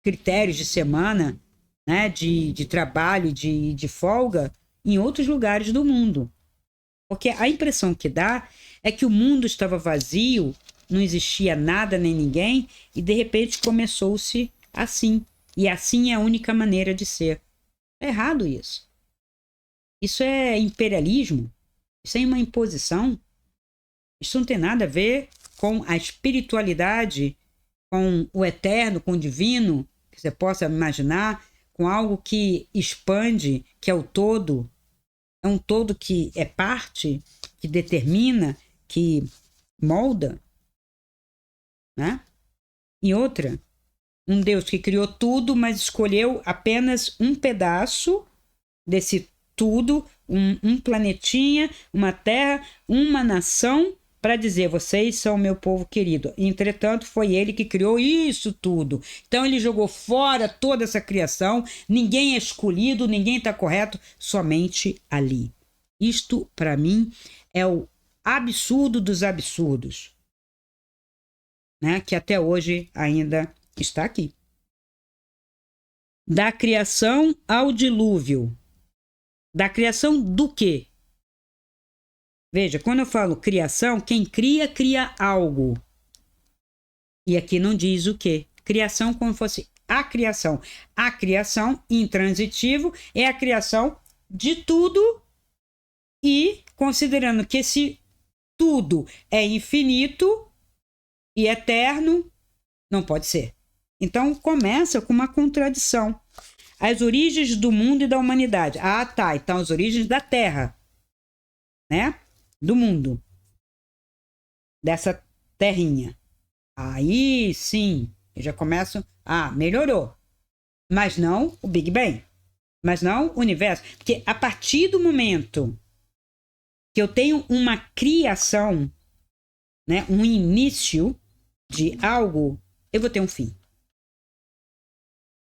A: critérios de semana, né, de trabalho, de folga em outros lugares do mundo. Porque a impressão que dá é que o mundo estava vazio, não existia nada nem ninguém, e de repente começou-se assim. E assim é a única maneira de ser. É errado isso. Isso é imperialismo. Isso é uma imposição. Isso não tem nada a ver com a espiritualidade, com o eterno, com o divino, que você possa imaginar, com algo que expande, que é o todo. É um todo que é parte, que determina, que molda, né? E outra, um Deus que criou tudo, mas escolheu apenas um pedaço desse tudo, um planetinha, uma terra, uma nação, para dizer, vocês são meu povo querido. Entretanto, foi ele que criou isso tudo. Então ele jogou fora toda essa criação, ninguém é escolhido, ninguém está correto, somente ali. Isto, para mim, é o absurdo dos absurdos, né? Que até hoje ainda está aqui. Da criação ao dilúvio. Da criação do quê? Veja, quando eu falo criação, quem cria, cria algo. E aqui não diz o quê. Criação como fosse a criação. A criação, intransitivo, é a criação de tudo e considerando que esse tudo é infinito e eterno, não pode ser. Então começa com uma contradição. As origens do mundo e da humanidade. Ah, tá. Então as origens da Terra, né? Do mundo. Dessa terrinha. Aí sim, eu já começo. Ah, melhorou. Mas não o Big Bang. mas não o universo. Porque a partir do momento que eu tenho uma criação, né, um início de algo, eu vou ter um fim.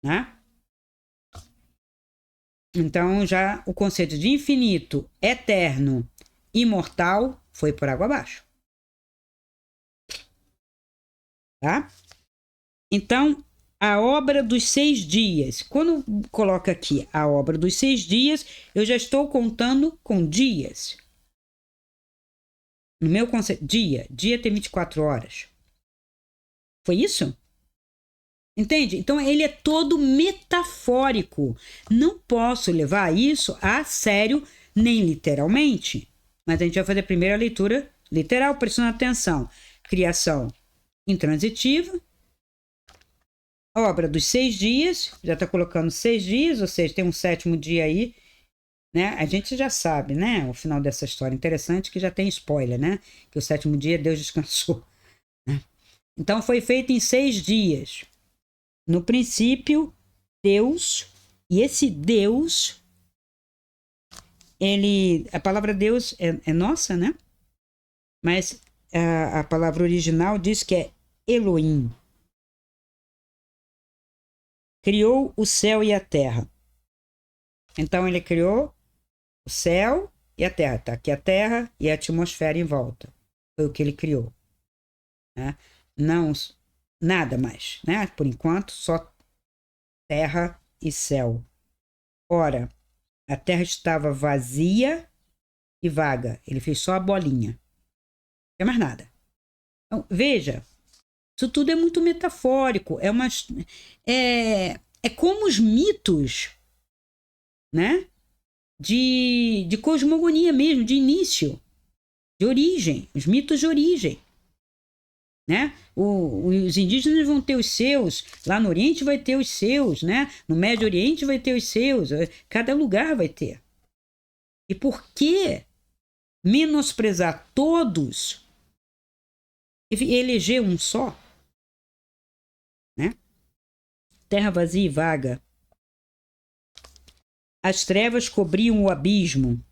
A: Né? Então, já o conceito de infinito, eterno, imortal, foi por água abaixo. Tá? Então, a obra dos 6 dias. Quando coloca aqui a obra dos 6 dias, eu já estou contando com dias. No meu conceito, dia tem 24 horas. Foi isso? Entende? Então ele é todo metafórico. Não posso levar isso a sério, nem literalmente. Mas a gente vai fazer a primeira leitura literal, prestando atenção. Criação intransitiva. Obra dos 6 dias. Já está colocando 6 dias, ou seja, tem um 7º dia aí. Né? A gente já sabe, né? O final dessa história interessante, que já tem spoiler, né? Que o 7º dia Deus descansou. Né? Então foi feito em 6 dias. No princípio, Deus, e esse Deus, a palavra Deus é nossa, né? Mas a palavra original diz que é Elohim. Criou o céu e a terra. Então ele criou o céu e a terra. Tá aqui a terra e a atmosfera em volta. Foi o que ele criou. Né? Não, nada mais, né? Por enquanto, só terra e céu. Ora, a terra estava vazia e vaga. Ele fez só a bolinha. Não tem mais nada. Então, veja, isso tudo é muito metafórico. É como os mitos, né? De cosmogonia mesmo, de início, de origem. Os mitos de origem. Né? Os indígenas vão ter os seus, lá no Oriente vai ter os seus, né? No Médio Oriente vai ter os seus, cada lugar vai ter. E por que menosprezar todos e eleger um só? Né? Terra vazia e vaga. As trevas cobriam o abismo,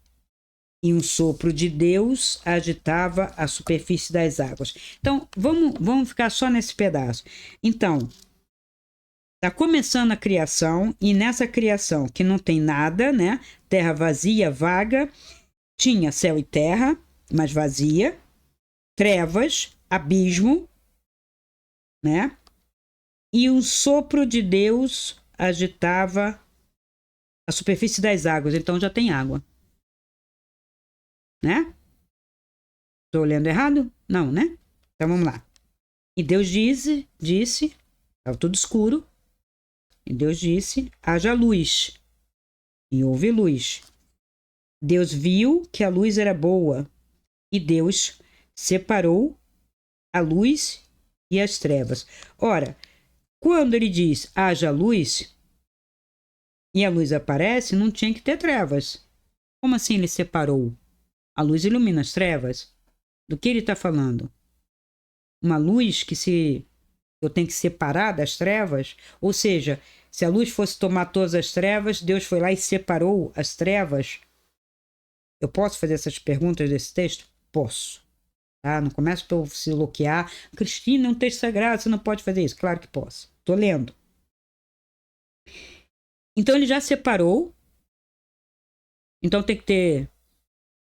A: e um sopro de Deus agitava a superfície das águas. Então, vamos ficar só nesse pedaço. Então, está começando a criação, e nessa criação que não tem nada, né? Terra vazia, vaga, tinha céu e terra, mas vazia, trevas, abismo, né? E um sopro de Deus agitava a superfície das águas. Então já tem água. Né? Estou olhando errado? Não, né? Então vamos lá. E Deus disse, estava tudo escuro, e Deus disse, haja luz. E houve luz. Deus viu que a luz era boa, e Deus separou a luz e as trevas. Ora, quando ele diz haja luz, e a luz aparece, não tinha que ter trevas. Como assim ele separou? A luz ilumina as trevas. Do que ele está falando? Uma luz que eu tenho que separar das trevas? Ou seja, se a luz fosse tomar todas as trevas, Deus foi lá e separou as trevas? Eu posso fazer essas perguntas desse texto? Posso. Tá? Não começa para eu se bloquear. Cristina, é um texto sagrado, você não pode fazer isso. Claro que posso. Estou lendo. Então ele já separou. Então tem que ter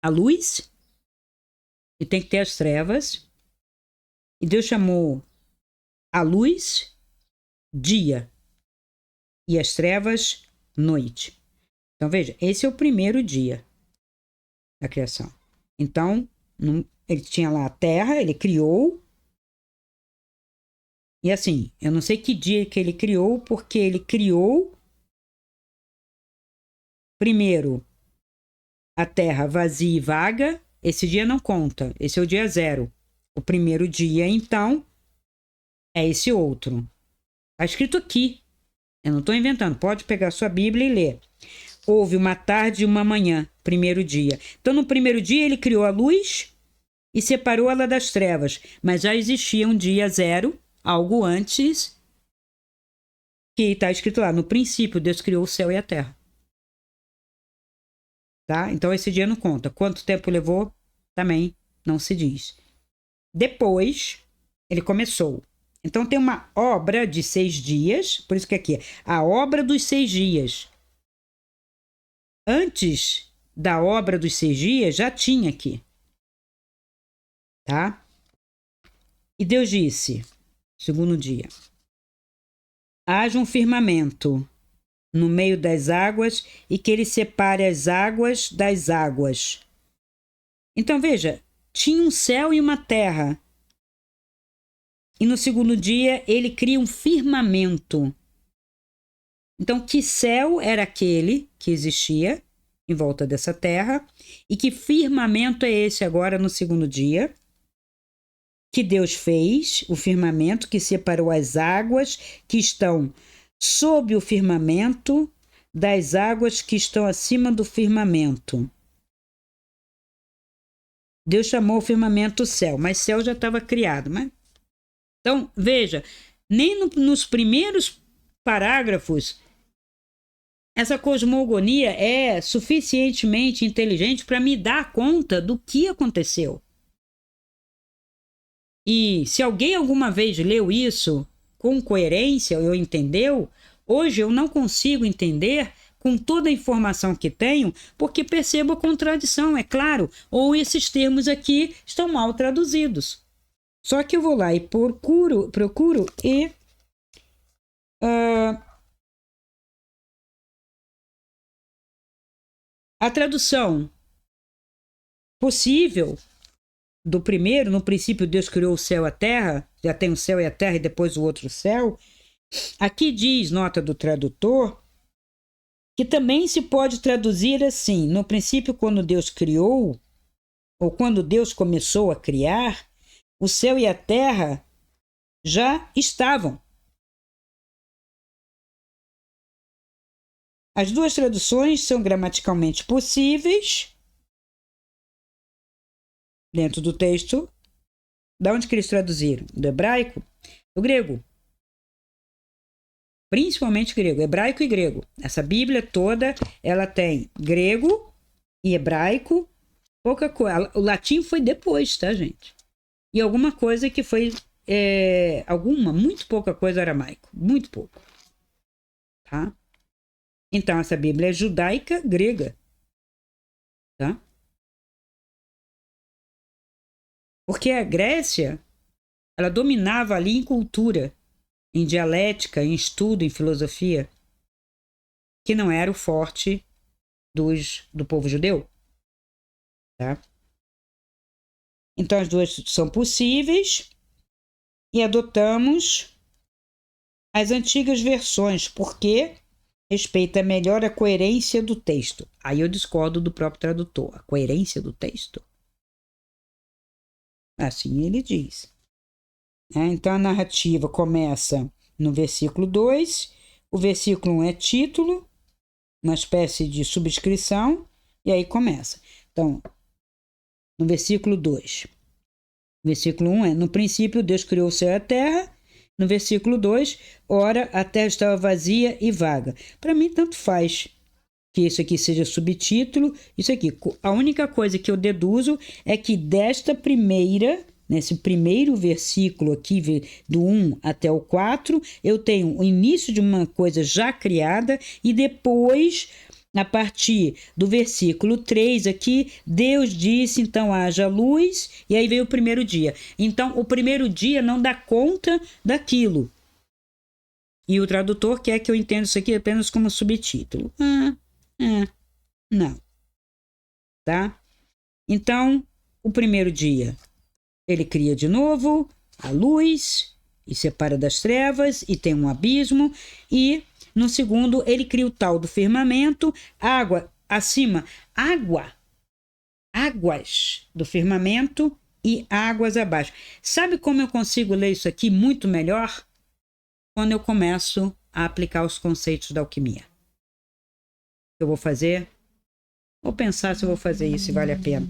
A: a luz e tem que ter as trevas. E Deus chamou a luz dia e as trevas noite. Então veja, esse é o primeiro dia da criação. Então ele tinha lá a terra, ele criou. E assim, eu não sei que dia que ele criou, porque ele criou primeiro a terra vazia e vaga. Esse dia não conta, esse é o dia 0. O primeiro dia, então, é esse outro. Está escrito aqui. Eu não estou inventando. Pode pegar sua Bíblia e ler. Houve uma tarde e uma manhã, primeiro dia. Então, no primeiro dia, ele criou a luz e separou ela das trevas. Mas já existia um dia 0, algo antes, que está escrito lá. No princípio, Deus criou o céu e a terra. tá? Então esse dia não conta. Quanto tempo levou, também não se diz. Depois, ele começou. Então tem uma obra de 6 dias, por isso que aqui, a obra dos 6 dias. Antes da obra dos 6 dias, já tinha aqui. Tá? E Deus disse, segundo dia, haja um firmamento no meio das águas e que ele separe as águas das águas. Então veja, tinha um céu e uma terra. E no segundo dia ele cria um firmamento. Então, que céu era aquele que existia em volta dessa terra? E que firmamento é esse agora no segundo dia? Que Deus fez, o firmamento que separou as águas que estão sob o firmamento das águas que estão acima do firmamento. Deus chamou o firmamento céu, mas céu já estava criado. Mas... Então, veja, nem nos primeiros parágrafos essa cosmogonia é suficientemente inteligente para me dar conta do que aconteceu. E se alguém alguma vez leu isso com coerência ou entendeu, hoje eu não consigo entender com toda a informação que tenho, porque percebo a contradição, é claro, ou esses termos aqui estão mal traduzidos. Só que eu vou lá e procuro e a tradução possível do primeiro, no princípio Deus criou o céu e a terra, já tem o céu e a terra e depois o outro céu. Aqui diz, nota do tradutor, que também se pode traduzir assim, no princípio quando Deus criou, ou quando Deus começou a criar, o céu e a terra já estavam. As duas traduções são gramaticalmente possíveis dentro do texto. Da onde que eles traduziram? Do hebraico? Do grego. Principalmente grego, hebraico e grego. Essa Bíblia toda, ela tem grego e hebraico, pouca coisa. O latim foi depois, tá, gente? E alguma coisa que foi, muito pouca coisa aramaico, muito pouco, tá? Então, essa Bíblia é judaica grega, tá? Porque a Grécia, ela dominava ali em cultura, em dialética, em estudo, em filosofia, que não era o forte do povo judeu, tá? Então, as duas são possíveis e adotamos as antigas versões, porque respeita melhor a coerência do texto. Aí eu discordo do próprio tradutor. A coerência do texto? Assim ele diz. Então a narrativa começa no versículo 2, o versículo 1 é título, uma espécie de subscrição, e aí começa. Então, no versículo 2, versículo 1 é: no princípio Deus criou o céu e a terra. No versículo 2, ora, a terra estava vazia e vaga. Para mim, tanto faz que isso aqui seja subtítulo, isso aqui. A única coisa que eu deduzo é que nesse primeiro versículo aqui, do 1 até o 4, eu tenho o início de uma coisa já criada e depois, a partir do versículo 3 aqui, Deus disse, então haja luz, e aí veio o primeiro dia. Então, o primeiro dia não dá conta daquilo. E o tradutor quer que eu entenda isso aqui apenas como subtítulo. Não. Tá? Então, o primeiro dia, ele cria de novo a luz, e separa das trevas, e tem um abismo, e no segundo, ele cria o tal do firmamento, água acima, águas do firmamento e águas abaixo. Sabe como eu consigo ler isso aqui muito melhor? Quando eu começo a aplicar os conceitos da alquimia. Eu vou fazer, vou pensar se eu vou fazer isso, se vale a pena.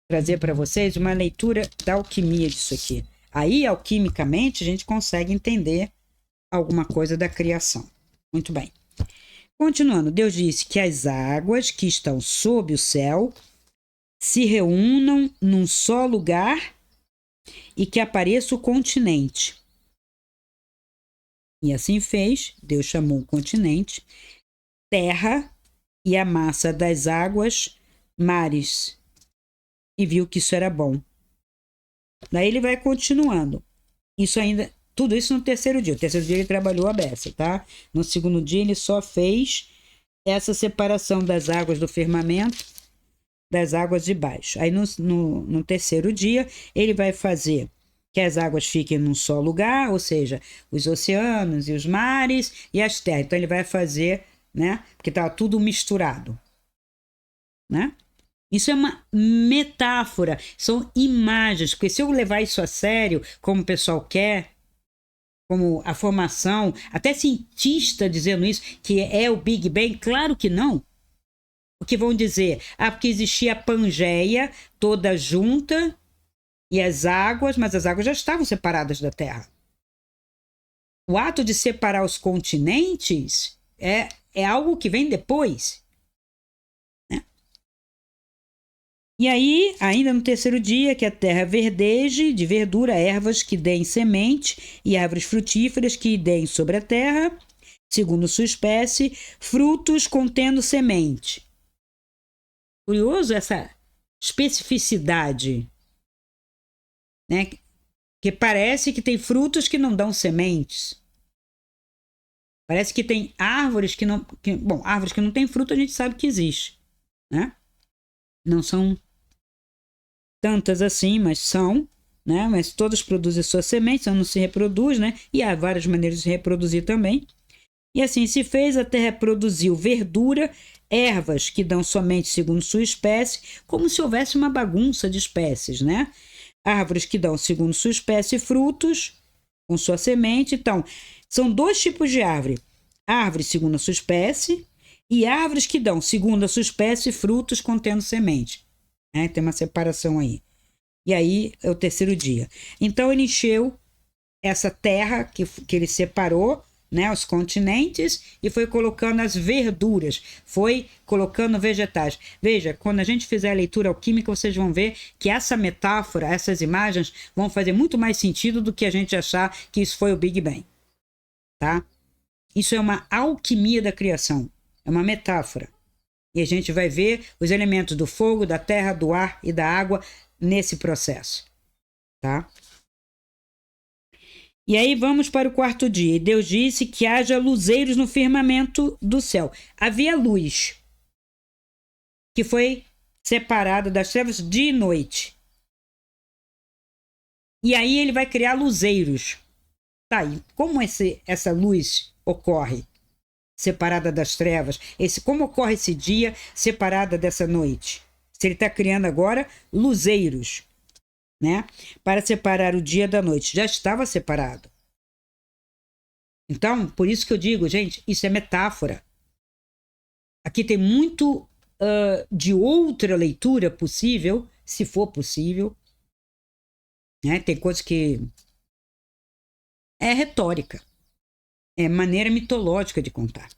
A: Trazer para vocês uma leitura da alquimia disso aqui. Aí, alquimicamente, a gente consegue entender alguma coisa da criação. Muito bem. Continuando, Deus disse que as águas que estão sob o céu se reúnam num só lugar e que apareça o continente. E assim fez. Deus chamou o continente terra e a massa das águas mares, e viu que isso era bom. Daí ele vai continuando. Tudo isso no terceiro dia. O terceiro dia ele trabalhou a beça, tá? No segundo dia ele só fez essa separação das águas do firmamento das águas de baixo. Aí no terceiro dia ele vai fazer que as águas fiquem num só lugar, ou seja, os oceanos e os mares e as terras. Então ele vai fazer, né? Porque estava tudo misturado, né? Isso é uma metáfora, são imagens, porque se eu levar isso a sério, como o pessoal quer, como a formação, até cientista dizendo isso, que é o Big Bang, claro que não. O que vão dizer? Porque existia a Pangeia toda junta e as águas, mas as águas já estavam separadas da Terra. O ato de separar os continentes é algo que vem depois. Né? E aí, ainda no terceiro dia, que a terra verdeje de verdura, ervas que deem semente e árvores frutíferas que deem sobre a terra, segundo sua espécie, frutos contendo semente. Curioso essa especificidade, né? Que parece que tem frutos que não dão sementes. Parece que tem árvores que não... bom, árvores que não têm fruto a gente sabe que existe, né? Não são tantas assim, mas são, né? Mas todas produzem suas sementes, só não se reproduz, né? E há várias maneiras de se reproduzir também. E assim se fez, a terra produziu verdura, ervas que dão somente segundo sua espécie, como se houvesse uma bagunça de espécies, né? Árvores que dão segundo sua espécie frutos, com sua semente. Então, são dois tipos de árvore. Árvores segundo a sua espécie e árvores que dão segundo a sua espécie frutos contendo semente. Né? Tem uma separação aí. E aí é o terceiro dia. Então, ele encheu essa terra que ele separou, né, os continentes, e foi colocando as verduras, foi colocando vegetais. Veja, quando a gente fizer a leitura alquímica, vocês vão ver que essa metáfora, essas imagens, vão fazer muito mais sentido do que a gente achar que isso foi o Big Bang. Tá? Isso é uma alquimia da criação, é uma metáfora. E a gente vai ver os elementos do fogo, da terra, do ar e da água nesse processo. Tá? E aí vamos para o quarto dia. E Deus disse que haja luzeiros no firmamento do céu. Havia luz, que foi separada das trevas de noite. E aí ele vai criar luzeiros. Tá, e como essa luz ocorre separada das trevas? Como ocorre esse dia separada dessa noite? Se ele está criando agora luzeiros, né? Para separar o dia da noite. Já estava separado. Então, por isso que eu digo, gente, isso é metáfora. Aqui tem muito de outra leitura possível, se for possível. Né? Tem coisas que é retórica. É maneira mitológica de contar.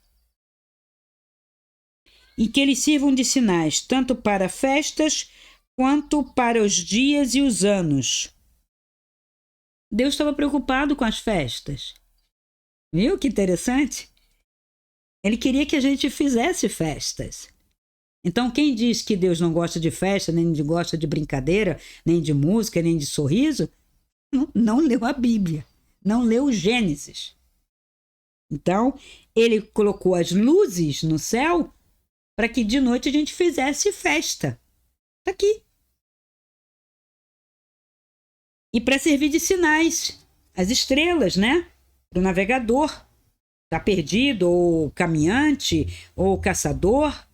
A: E que eles sirvam de sinais, tanto para festas quanto para os dias e os anos. Deus estava preocupado com as festas. Viu que interessante? Ele queria que a gente fizesse festas. Então, quem diz que Deus não gosta de festa, nem gosta de brincadeira, nem de música, nem de sorriso, não leu a Bíblia, não leu Gênesis. Então, ele colocou as luzes no céu para que de noite a gente fizesse festa. Está aqui. E para servir de sinais, as estrelas, né? Para o navegador. Está perdido, ou caminhante, ou caçador,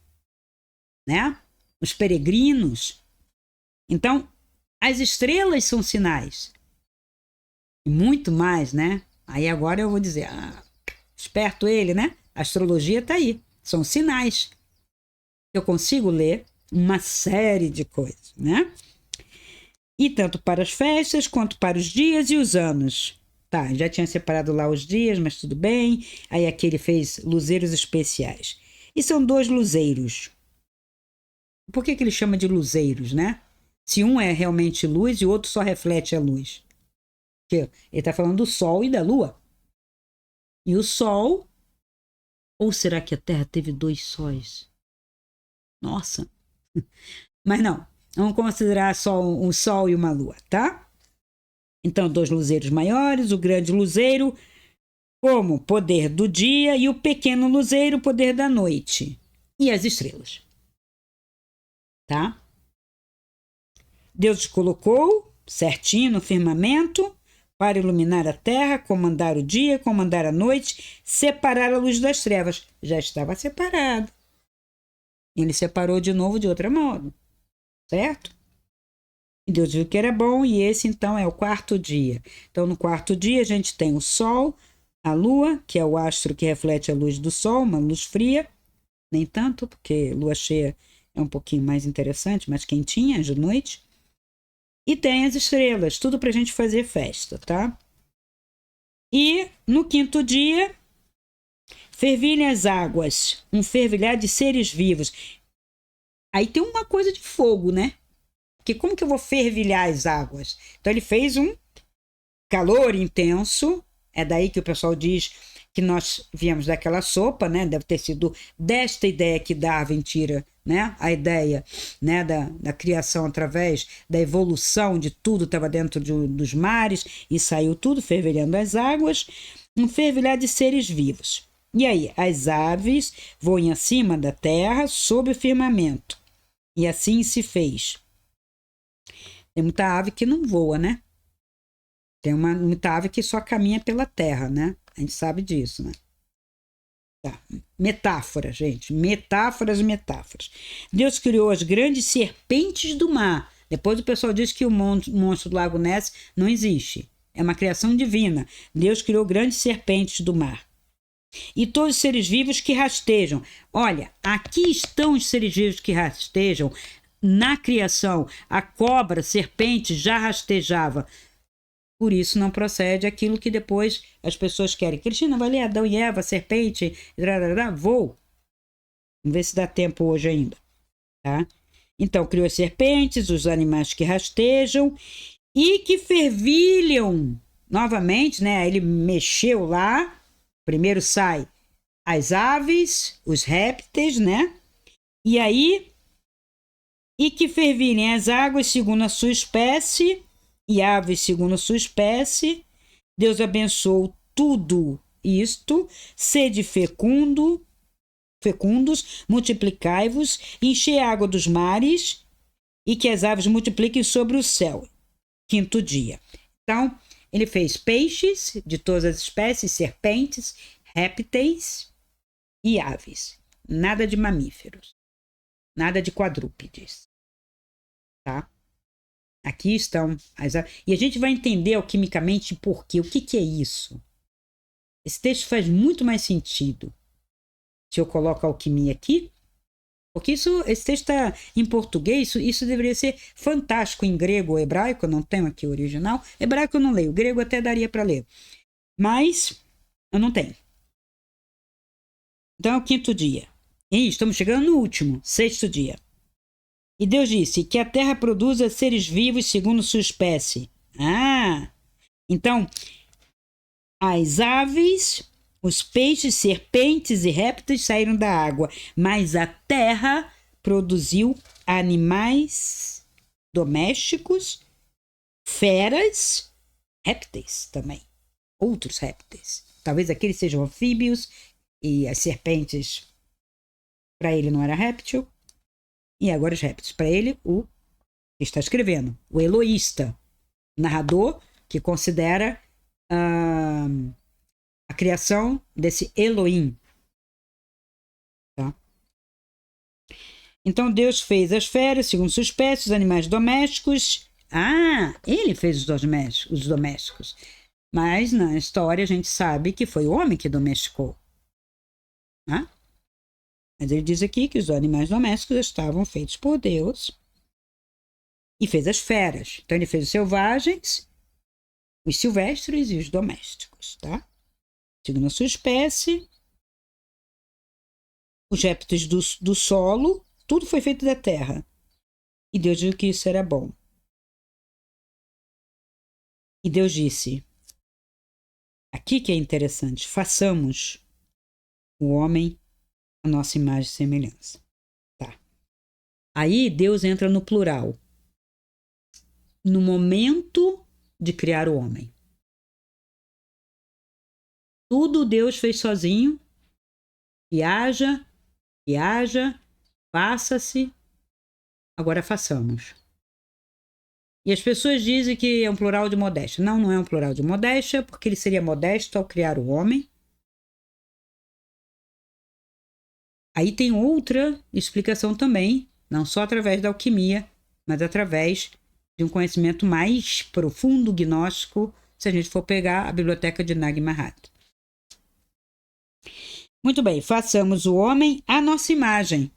A: né? Os peregrinos. Então, as estrelas são sinais. E muito mais, né? Aí agora eu vou dizer, esperto ele, né? A astrologia está aí. São sinais. Eu consigo ler uma série de coisas, né? E tanto para as festas, quanto para os dias e os anos. Tá, já tinha separado lá os dias, mas tudo bem. Aí aqui ele fez luzeiros especiais. E são 2 luzeiros. Por que ele chama de luzeiros, né? Se um é realmente luz e o outro só reflete a luz. Porque ele está falando do Sol e da Lua. E o Sol... Ou será que a Terra teve 2 sóis? Nossa! Mas não. Vamos considerar só um Sol e uma Lua, tá? Então, 2 luzeiros maiores, o grande luzeiro como poder do dia e o pequeno luzeiro, poder da noite. E as estrelas. Tá? Deus os colocou certinho no firmamento para iluminar a terra, comandar o dia, comandar a noite, separar a luz das trevas. Já estava separado. Ele separou de novo de outro modo. Certo? E Deus viu que era bom, e esse então é o 4º dia. Então, no 4º dia, a gente tem o Sol, a Lua, que é o astro que reflete a luz do Sol, uma luz fria, nem tanto, porque lua cheia é um pouquinho mais interessante, mais quentinha de noite. E tem as estrelas, tudo para a gente fazer festa, tá? E no 5º dia, fervilhem as águas, um fervilhar de seres vivos. Aí tem uma coisa de fogo, né? Porque como que eu vou fervilhar as águas? Então ele fez um calor intenso, é daí que o pessoal diz que nós viemos daquela sopa, né? Deve ter sido desta ideia que Darwin tira, né? A ideia, né? da criação através da evolução de tudo, estava dentro dos mares e saiu tudo fervilhando as águas, um fervilhar de seres vivos. E aí, as aves voam acima da terra, sob o firmamento. E assim se fez. Tem muita ave que não voa, né? Tem muita ave que só caminha pela terra, né? A gente sabe disso, né? Tá. Metáfora, gente. Metáforas. Deus criou as grandes serpentes do mar. Depois o pessoal diz que o monstro do Lago Ness não existe. É uma criação divina. Deus criou grandes serpentes do mar. E todos os seres vivos que rastejam. Olha, aqui estão os seres vivos que rastejam. Na criação, a cobra, serpente, já rastejava. Por isso não procede aquilo que depois as pessoas querem. Cristina, vai ler Adão e Eva, serpente, vou. Vamos ver se dá tempo hoje ainda. Tá? Então, criou as serpentes, os animais que rastejam e que fervilham. Novamente, né? Ele mexeu lá. Primeiro sai as aves, os répteis, né? E aí... E que fervilhem as águas segundo a sua espécie, e aves segundo a sua espécie. Deus abençoou tudo isto, sede fecundos, multiplicai-vos, enchei a água dos mares, e que as aves multipliquem sobre o céu. 5º dia. Então, ele fez peixes de todas as espécies, serpentes, répteis e aves. Nada de mamíferos. Nada de quadrúpedes. Tá? Aqui estão as aves. E a gente vai entender alquimicamente por quê. O que é isso? Esse texto faz muito mais sentido se eu coloco a alquimia aqui, porque esse texto está em português, isso deveria ser fantástico em grego ou hebraico, eu não tenho aqui o original. Hebraico eu não leio, grego até daria para ler, mas eu não tenho. Então é o 5º dia. E estamos chegando no último, 6º dia. E Deus disse que a terra produza seres vivos segundo sua espécie. Então, as aves, os peixes, serpentes e répteis saíram da água, mas a terra produziu animais domésticos, feras, répteis também, outros répteis. Talvez aqueles sejam anfíbios e as serpentes, para ele não era réptil. E agora os répteis. Para ele, o que está escrevendo, o eloísta, narrador que considera a criação desse Elohim. Tá? Então Deus fez as feras, segundo sua espécie, os animais domésticos. Ele fez os domésticos. Mas na história a gente sabe que foi o homem que domesticou. Mas ele diz aqui que os animais domésticos estavam feitos por Deus e fez as feras. Então ele fez os selvagens, os silvestres e os domésticos, tá? Segundo a sua espécie, os répteis do solo, tudo foi feito da terra. E Deus viu que isso era bom. E Deus disse, aqui que é interessante, façamos o homem a nossa imagem e semelhança. Tá. Aí Deus entra no plural. No momento de criar o homem. Tudo Deus fez sozinho. E haja, faça-se, agora façamos. E as pessoas dizem que é um plural de modéstia. Não, não é um plural de modéstia, porque ele seria modesto ao criar o homem. Aí tem outra explicação também, não só através da alquimia, mas através de um conhecimento mais profundo, gnóstico, se a gente for pegar a biblioteca de Nag Hammadi. Muito bem, façamos o homem à nossa imagem.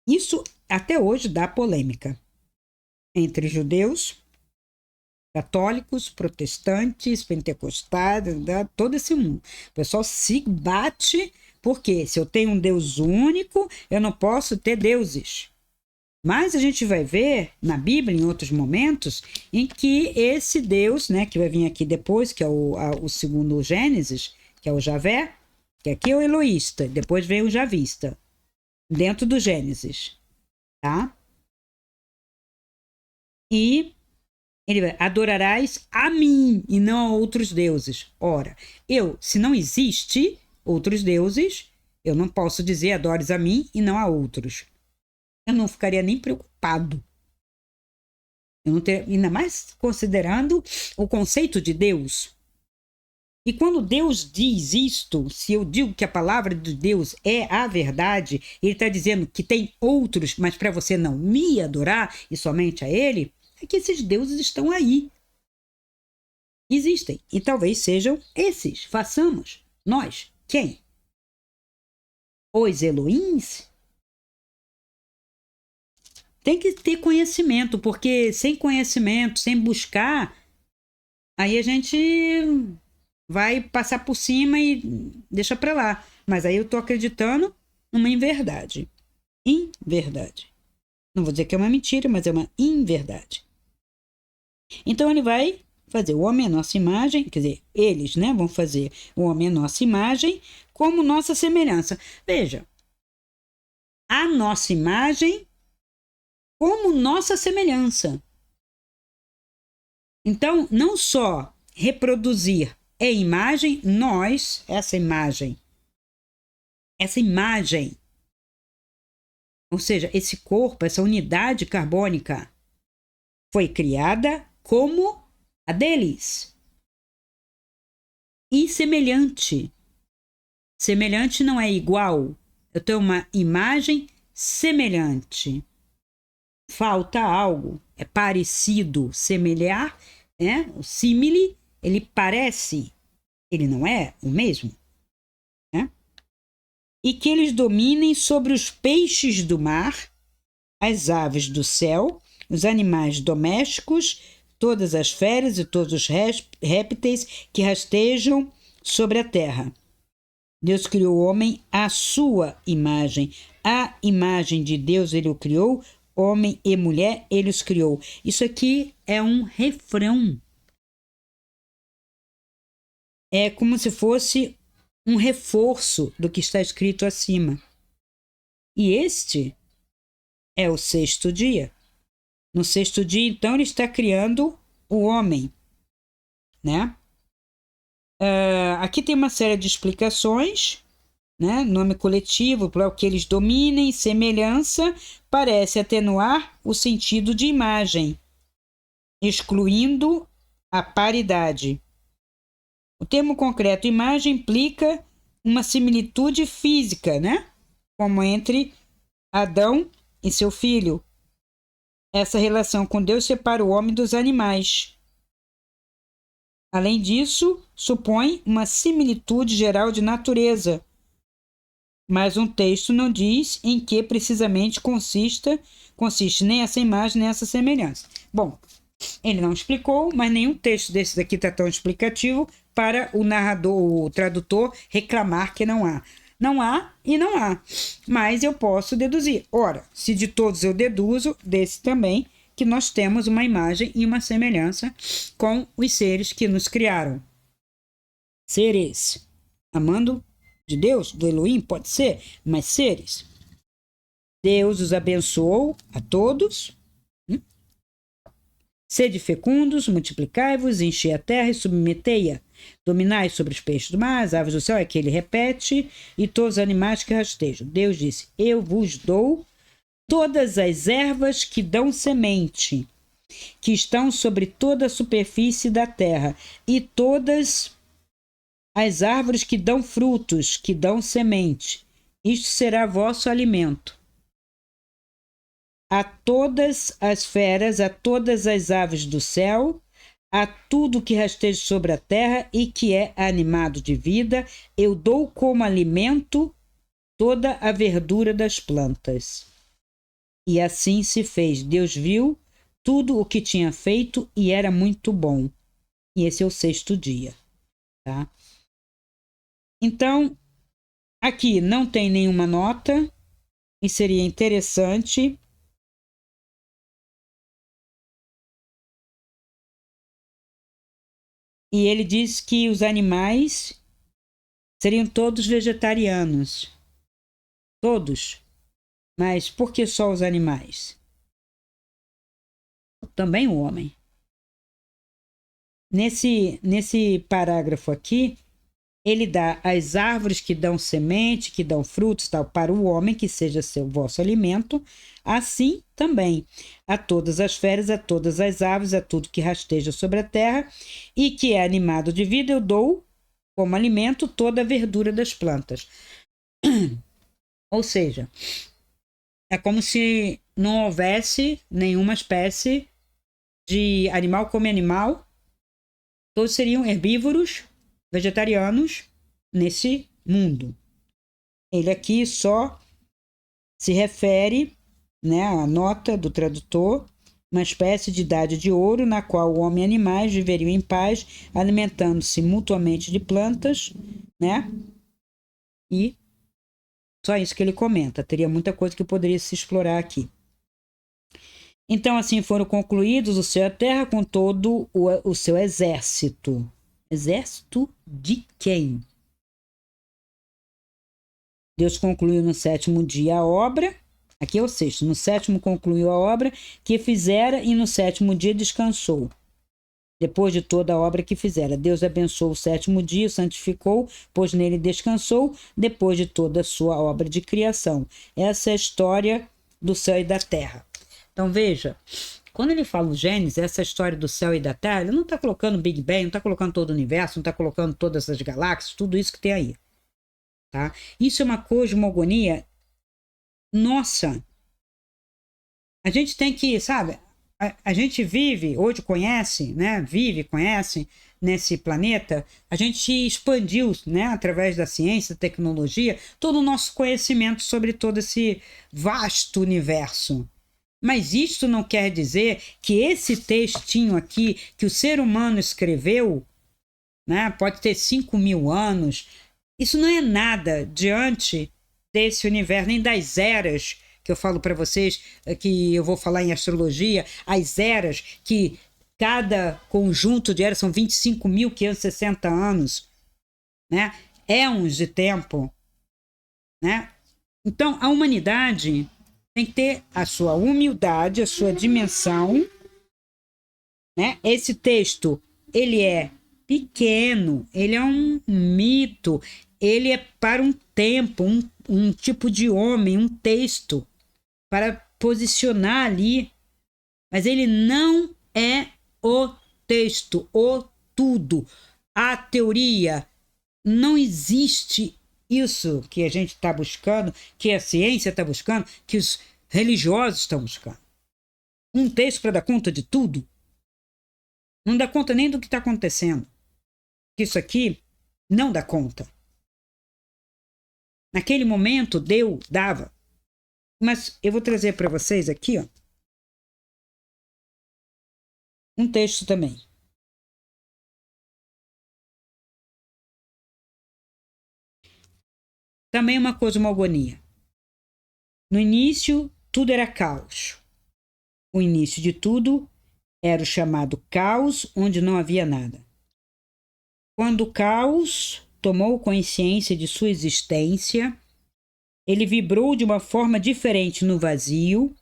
A: Isso até hoje dá polêmica entre judeus, católicos, protestantes, pentecostais, todo esse mundo. O pessoal se bate porque se eu tenho um Deus único, eu não posso ter deuses. Mas a gente vai ver na Bíblia, em outros momentos, em que esse Deus, né, que vai vir aqui depois, que é o segundo Gênesis, que é o Javé, que aqui é o Eloísta, depois vem o Javista, dentro do Gênesis, tá? E ele vai, adorarás a mim e não a outros deuses. Ora, se não existe outros deuses, eu não posso dizer adores a mim e não a outros. Eu não ficaria nem preocupado. Eu não ter, ainda mais considerando o conceito de Deus. E quando Deus diz isto, se eu digo que a palavra de Deus é a verdade, ele está dizendo que tem outros, mas para você não me adorar e somente a ele, é que esses deuses estão aí. Existem. E talvez sejam esses. Façamos. Nós. Quem? Os Elohims? Tem que ter conhecimento, porque sem conhecimento, sem buscar, aí a gente vai passar por cima e deixa para lá. Mas aí eu estou acreditando numa inverdade. Inverdade. Não vou dizer que é uma mentira, mas é uma inverdade. Então ele vai fazer o homem à nossa imagem, quer dizer, eles, né, vão fazer o homem à nossa imagem como nossa semelhança. Veja, a nossa imagem como nossa semelhança. Então, não só reproduzir é imagem, nós, essa imagem, ou seja, esse corpo, essa unidade carbônica, foi criada como a deles. E semelhante. Semelhante não é igual. Eu tenho uma imagem semelhante. Falta algo, é parecido, semelhar, né? O símile, ele parece, ele não é o mesmo, né? E que eles dominem sobre os peixes do mar, as aves do céu, os animais domésticos, todas as feras e todos os répteis que rastejam sobre a terra. Deus criou o homem à sua imagem. A imagem de Deus ele o criou, homem e mulher, ele os criou. Isso aqui é um refrão. É como se fosse um reforço do que está escrito acima. E este é o sexto dia. No sexto dia, então, ele está criando o homem, né? Aqui tem uma série de explicações, né? Nome coletivo, para o que eles dominem, semelhança, parece atenuar o sentido de imagem, excluindo a paridade. O termo concreto imagem implica uma similitude física, né? Como entre Adão e seu filho. Essa relação com Deus separa o homem dos animais. Além disso, supõe uma similitude geral de natureza. Mas um texto não diz em que precisamente consiste nem essa imagem, nem essa semelhança. Bom, Ele não explicou, mas nenhum texto desses aqui está tão explicativo para o narrador, o tradutor, reclamar que não há. Não há e não há. Mas eu posso deduzir. Ora, se de todos eu deduzo, desse também, que nós temos uma imagem e uma semelhança com os seres que nos criaram. Seres. Amando de Deus, do Elohim, pode ser, mas seres. Deus os abençoou a todos. Sede fecundos, multiplicai-vos, enchei a terra e submetei-a. Dominai sobre os peixes do mar, as aves do céu, é que ele repete, e todos os animais que rastejam. Deus disse, eu vos dou todas as ervas que dão semente, que estão sobre toda a superfície da terra, e todas as árvores que dão frutos, que dão semente. Isto será vosso alimento. A todas as feras, a todas as aves do céu, a tudo que rasteja sobre a terra e que é animado de vida, eu dou como alimento toda a verdura das plantas. E assim se fez. Deus viu tudo o que tinha feito e era muito bom. E esse é o 6º dia. Tá? Então, aqui não tem nenhuma nota e seria interessante. E ele diz que os animais seriam todos vegetarianos. Todos. Mas por que só os animais? Também o homem. Nesse parágrafo aqui, ele dá as árvores que dão semente, que dão frutos, tal, para o homem, que seja seu vosso alimento, assim também a todas as feras, a todas as aves, a tudo que rasteja sobre a terra e que é animado de vida, eu dou como alimento toda a verdura das plantas. Ou seja, é como se não houvesse nenhuma espécie de animal come animal, todos seriam herbívoros, vegetarianos nesse mundo. Ele aqui só se refere, né, à nota do tradutor, uma espécie de idade de ouro na qual o homem e animais viveriam em paz, alimentando-se mutuamente de plantas, né? E só isso que ele comenta. Teria muita coisa que poderia se explorar aqui. Então, assim foram concluídos o céu e a terra com todo o seu exército. Exército de quem? Deus concluiu no 7º dia a obra. Aqui é o 6º. No 7º concluiu a obra que fizera e no 7º dia descansou. Depois de toda a obra que fizera, Deus abençoou o 7º dia, santificou, pois nele descansou, depois de toda a sua obra de criação. Essa é a história do céu e da terra. Então veja, quando ele fala o Gênesis, essa história do céu e da terra, ele não está colocando Big Bang, não está colocando todo o universo, não está colocando todas as galáxias, tudo isso que tem aí. Tá? Isso é uma cosmogonia. Nossa! A gente tem que, sabe, a gente vive, hoje conhece, né? Vive, conhece nesse planeta, a gente expandiu, né, através da ciência, da tecnologia, todo o nosso conhecimento sobre todo esse vasto universo. Mas isso não quer dizer que esse textinho aqui, que o ser humano escreveu, né, pode ter 5.000 anos, isso não é nada diante desse universo, nem das eras que eu falo para vocês, que eu vou falar em astrologia, as eras, que cada conjunto de eras são 25.560 anos, né? Éons de tempo, né? Então, a humanidade tem que ter a sua humildade, a sua dimensão, né? Esse texto, ele é pequeno, ele é um mito, ele é para um tempo, um tipo de homem, um texto, para posicionar ali, mas ele não é o texto, o tudo, a teoria. Não existe isso que a gente está buscando, que a ciência está buscando, que os religiosos estão buscando. Um texto para dar conta de tudo? Não dá conta nem do que está acontecendo. Isso aqui não dá conta. Naquele momento, Deus dava. Mas eu vou trazer para vocês aqui, ó, Um texto também. Também uma cosmogonia. No início, tudo era caos. O início de tudo era o chamado caos, onde não havia nada. Quando o caos tomou consciência de sua existência, ele vibrou de uma forma diferente no vazio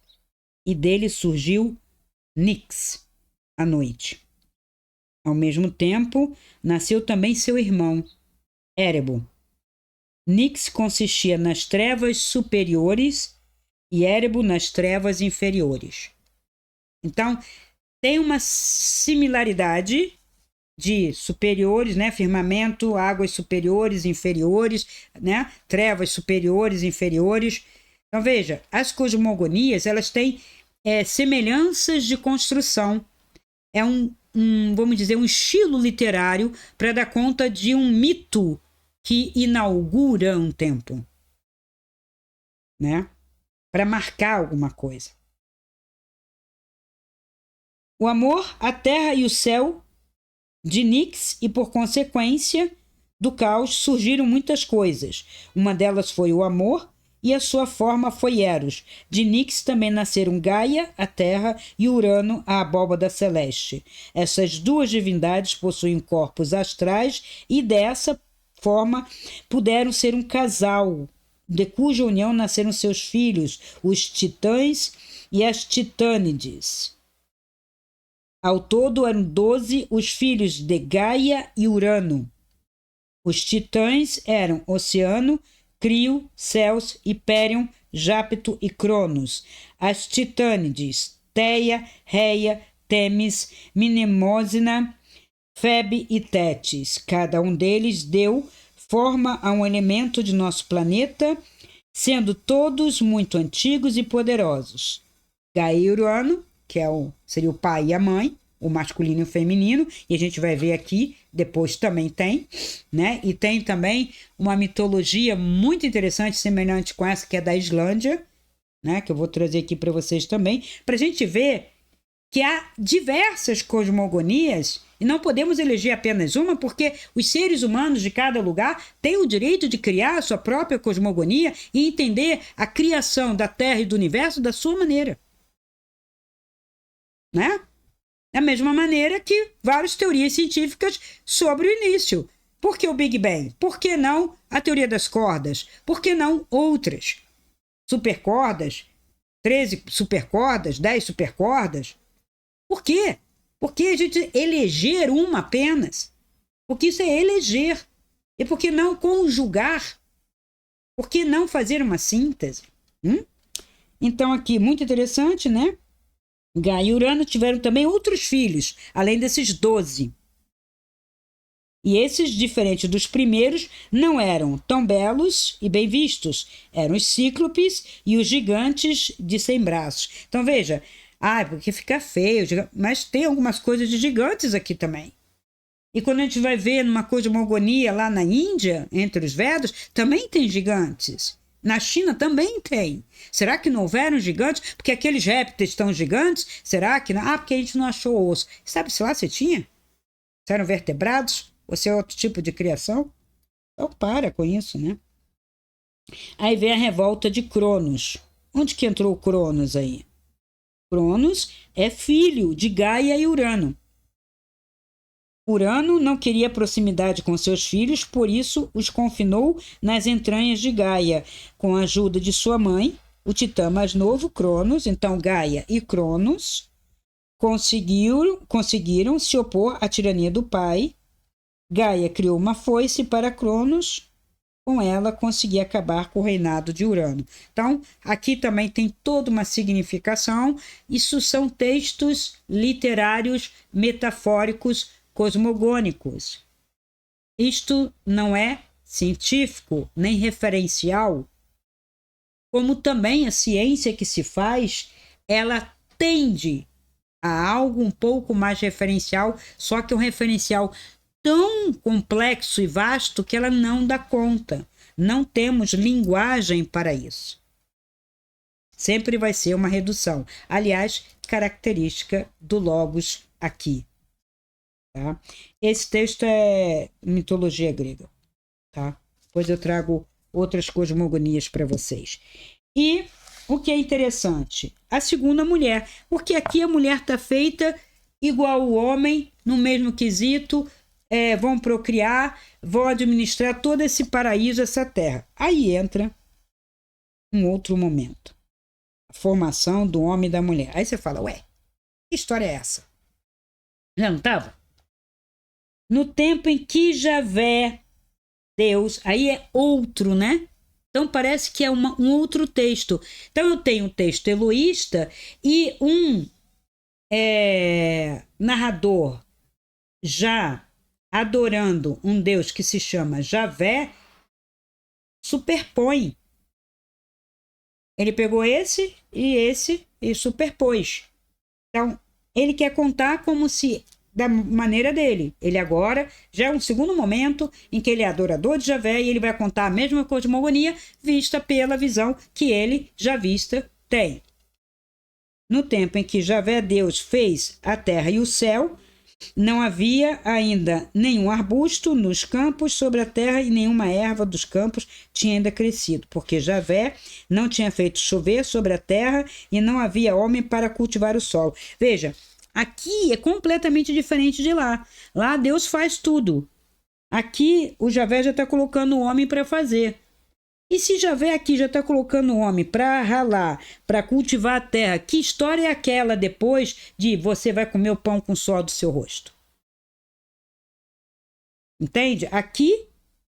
A: e dele surgiu Nix, a noite. Ao mesmo tempo, nasceu também seu irmão, Erebo. Nix consistia nas trevas superiores e Erebo nas trevas inferiores. Então, tem uma similaridade de superiores, né? Firmamento, águas superiores, inferiores, né? Trevas superiores, inferiores. Então, veja, as cosmogonias, elas têm semelhanças de construção. É vamos dizer, um estilo literário para dar conta de um mito que inaugura um tempo, né? Para marcar alguma coisa. O amor, a terra e o céu de Nix e, por consequência, do caos surgiram muitas coisas. Uma delas foi o amor e a sua forma foi Eros. De Nix também nasceram Gaia, a terra, e Urano, a abóbada celeste. Essas duas divindades possuem corpos astrais e, dessa forma, puderam ser um casal, de cuja união nasceram seus filhos, os titãs e as titânides. Ao todo eram 12 os filhos de Gaia e Urano. Os titãs eram Oceano, Crio, Ceus, Hipérion, Jápito e Cronos. As titânides, Teia, Reia, Temis, Mnemosina, Febe e Tétis. Cada um deles deu forma a um elemento de nosso planeta, sendo todos muito antigos e poderosos. Gaia e Urano, que seria o pai e a mãe, o masculino e o feminino, e a gente vai ver aqui, depois também tem, né? E tem também uma mitologia muito interessante, semelhante com essa que é da Islândia, né? Que eu vou trazer aqui para vocês também, para a gente ver que há diversas cosmogonias e não podemos eleger apenas uma, porque os seres humanos de cada lugar têm o direito de criar a sua própria cosmogonia e entender a criação da Terra e do universo da sua maneira. Né? Da mesma maneira que várias teorias científicas sobre o início. Por que o Big Bang? Por que não a teoria das cordas? Por que não outras? Supercordas, 13 supercordas, 10 supercordas? Por quê? Por que a gente eleger uma apenas? Porque isso é eleger. E por que não conjugar? Por que não fazer uma síntese? Então aqui, muito interessante, né? Gaia e Urano tiveram também outros filhos, além desses 12. E esses, diferentes dos primeiros, não eram tão belos e bem vistos. Eram os cíclopes e os gigantes de 100 braços. Então, veja, porque fica feio, mas tem algumas coisas de gigantes aqui também. E quando a gente vai ver numa cosmogonia lá na Índia, entre os Vedas, também tem gigantes. Na China também tem. Será que não houveram gigantes? Porque aqueles répteis estão gigantes? Será que não? Porque a gente não achou osso. Sabe-se lá se tinha? Se eram vertebrados? Ou se é outro tipo de criação? Então para com isso, né? Aí vem a revolta de Cronos. Onde que entrou o Cronos aí? Cronos é filho de Gaia e Urano. Urano não queria proximidade com seus filhos, por isso os confinou nas entranhas de Gaia, com a ajuda de sua mãe, o titã mais novo, Cronos. Então, Gaia e Cronos conseguiram se opor à tirania do pai. Gaia criou uma foice para Cronos, com ela conseguir acabar com o reinado de Urano. Então, aqui também tem toda uma significação. Isso são textos literários, metafóricos, cosmogônicos. Isto não é científico nem referencial, como também a ciência que se faz, ela tende a algo um pouco mais referencial, só que um referencial tão complexo e vasto que ela não dá conta. Não temos linguagem para isso. Sempre vai ser uma redução. Aliás, característica do Logos aqui. Tá? Esse texto é mitologia grega. Tá? Depois eu trago outras cosmogonias para vocês. E o que é interessante? A segunda mulher. Porque aqui a mulher está feita igual ao homem, no mesmo quesito, vão procriar, vão administrar todo esse paraíso, essa terra. Aí entra um outro momento. A formação do homem e da mulher. Aí você fala, ué, que história é essa? Já não estava? No tempo em que Javé, Deus, aí é outro, né? Então parece que é um outro texto. Então eu tenho um texto eloísta e um narrador já adorando um Deus que se chama Javé, superpõe. Ele pegou esse e superpôs. Então, ele quer contar como se, da maneira dele. Ele agora já é um segundo momento em que ele é adorador de Javé e ele vai contar a mesma cosmogonia vista pela visão que ele, javista, tem. No tempo em que Javé, Deus, fez a terra e o céu, não havia ainda nenhum arbusto nos campos sobre a terra e nenhuma erva dos campos tinha ainda crescido, porque Javé não tinha feito chover sobre a terra e não havia homem para cultivar o solo. Veja, aqui é completamente diferente de lá. Lá Deus faz tudo. Aqui o Javé já está colocando o homem para fazer. E se Javé aqui já está colocando o homem para ralar, para cultivar a terra, que história é aquela depois de você vai comer o pão com o suor do seu rosto? Entende? Aqui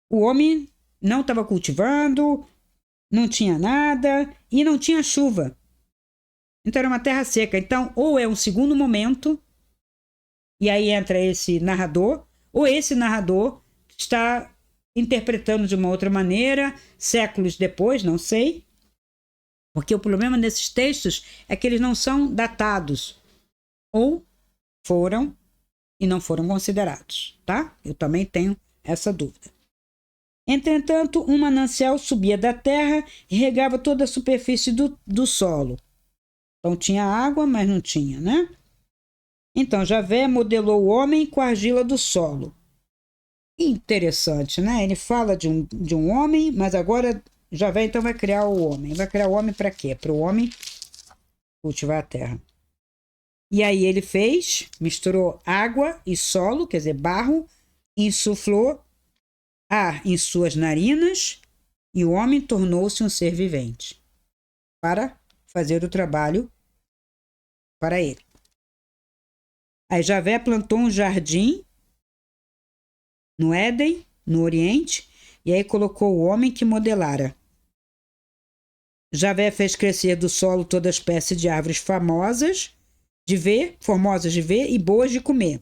A: o homem não estava cultivando, não tinha nada e não tinha chuva. Então era uma terra seca. Então ou é um segundo momento, e aí entra esse narrador, ou esse narrador está interpretando de uma outra maneira, séculos depois, não sei. Porque o problema desses textos é que eles não são datados. Ou foram e não foram considerados, tá? Eu também tenho essa dúvida. Entretanto, um manancial subia da terra e regava toda a superfície do solo. Então tinha água, mas não tinha, né? Então Javé modelou o homem com a argila do solo. Interessante, né? Ele fala de um homem, mas agora Javé então vai criar o homem. Vai criar o homem para quê? Para o homem cultivar a terra. E aí ele misturou água e solo, quer dizer, barro, insuflou ar em suas narinas e o homem tornou-se um ser vivente para fazer o trabalho para ele. Aí Javé plantou um jardim no Éden, no Oriente, e aí colocou o homem que modelara. Javé fez crescer do solo toda espécie de árvores formosas de ver e boas de comer.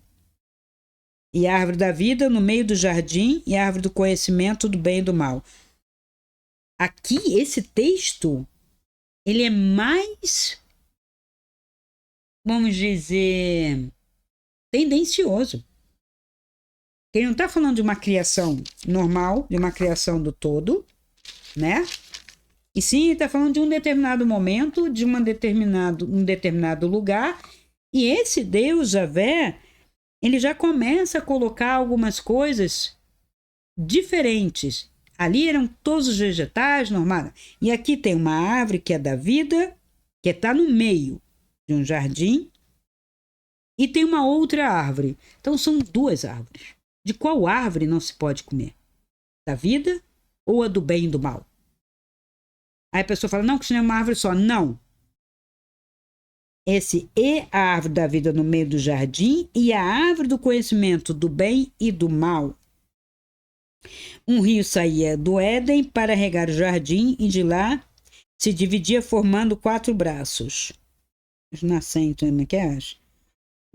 A: E a árvore da vida no meio do jardim e a árvore do conhecimento do bem e do mal. Aqui, esse texto, ele é mais, vamos dizer, tendencioso. Ele não está falando de uma criação normal, de uma criação do todo, né? E sim, ele está falando de um determinado momento, de um determinado lugar. E esse Deus, Javé, ele já começa a colocar algumas coisas diferentes. Ali eram todos os vegetais normais. E aqui tem uma árvore que é da vida, que está no meio de um jardim. E tem uma outra árvore. Então são duas árvores. De qual árvore não se pode comer? Da vida ou a do bem e do mal? Aí a pessoa fala, não, que isso não é uma árvore só. Não. Esse é a árvore da vida no meio do jardim e a árvore do conhecimento do bem e do mal. Um rio saía do Éden para regar o jardim e de lá se dividia formando 4 braços. Os nascentes, como é que é?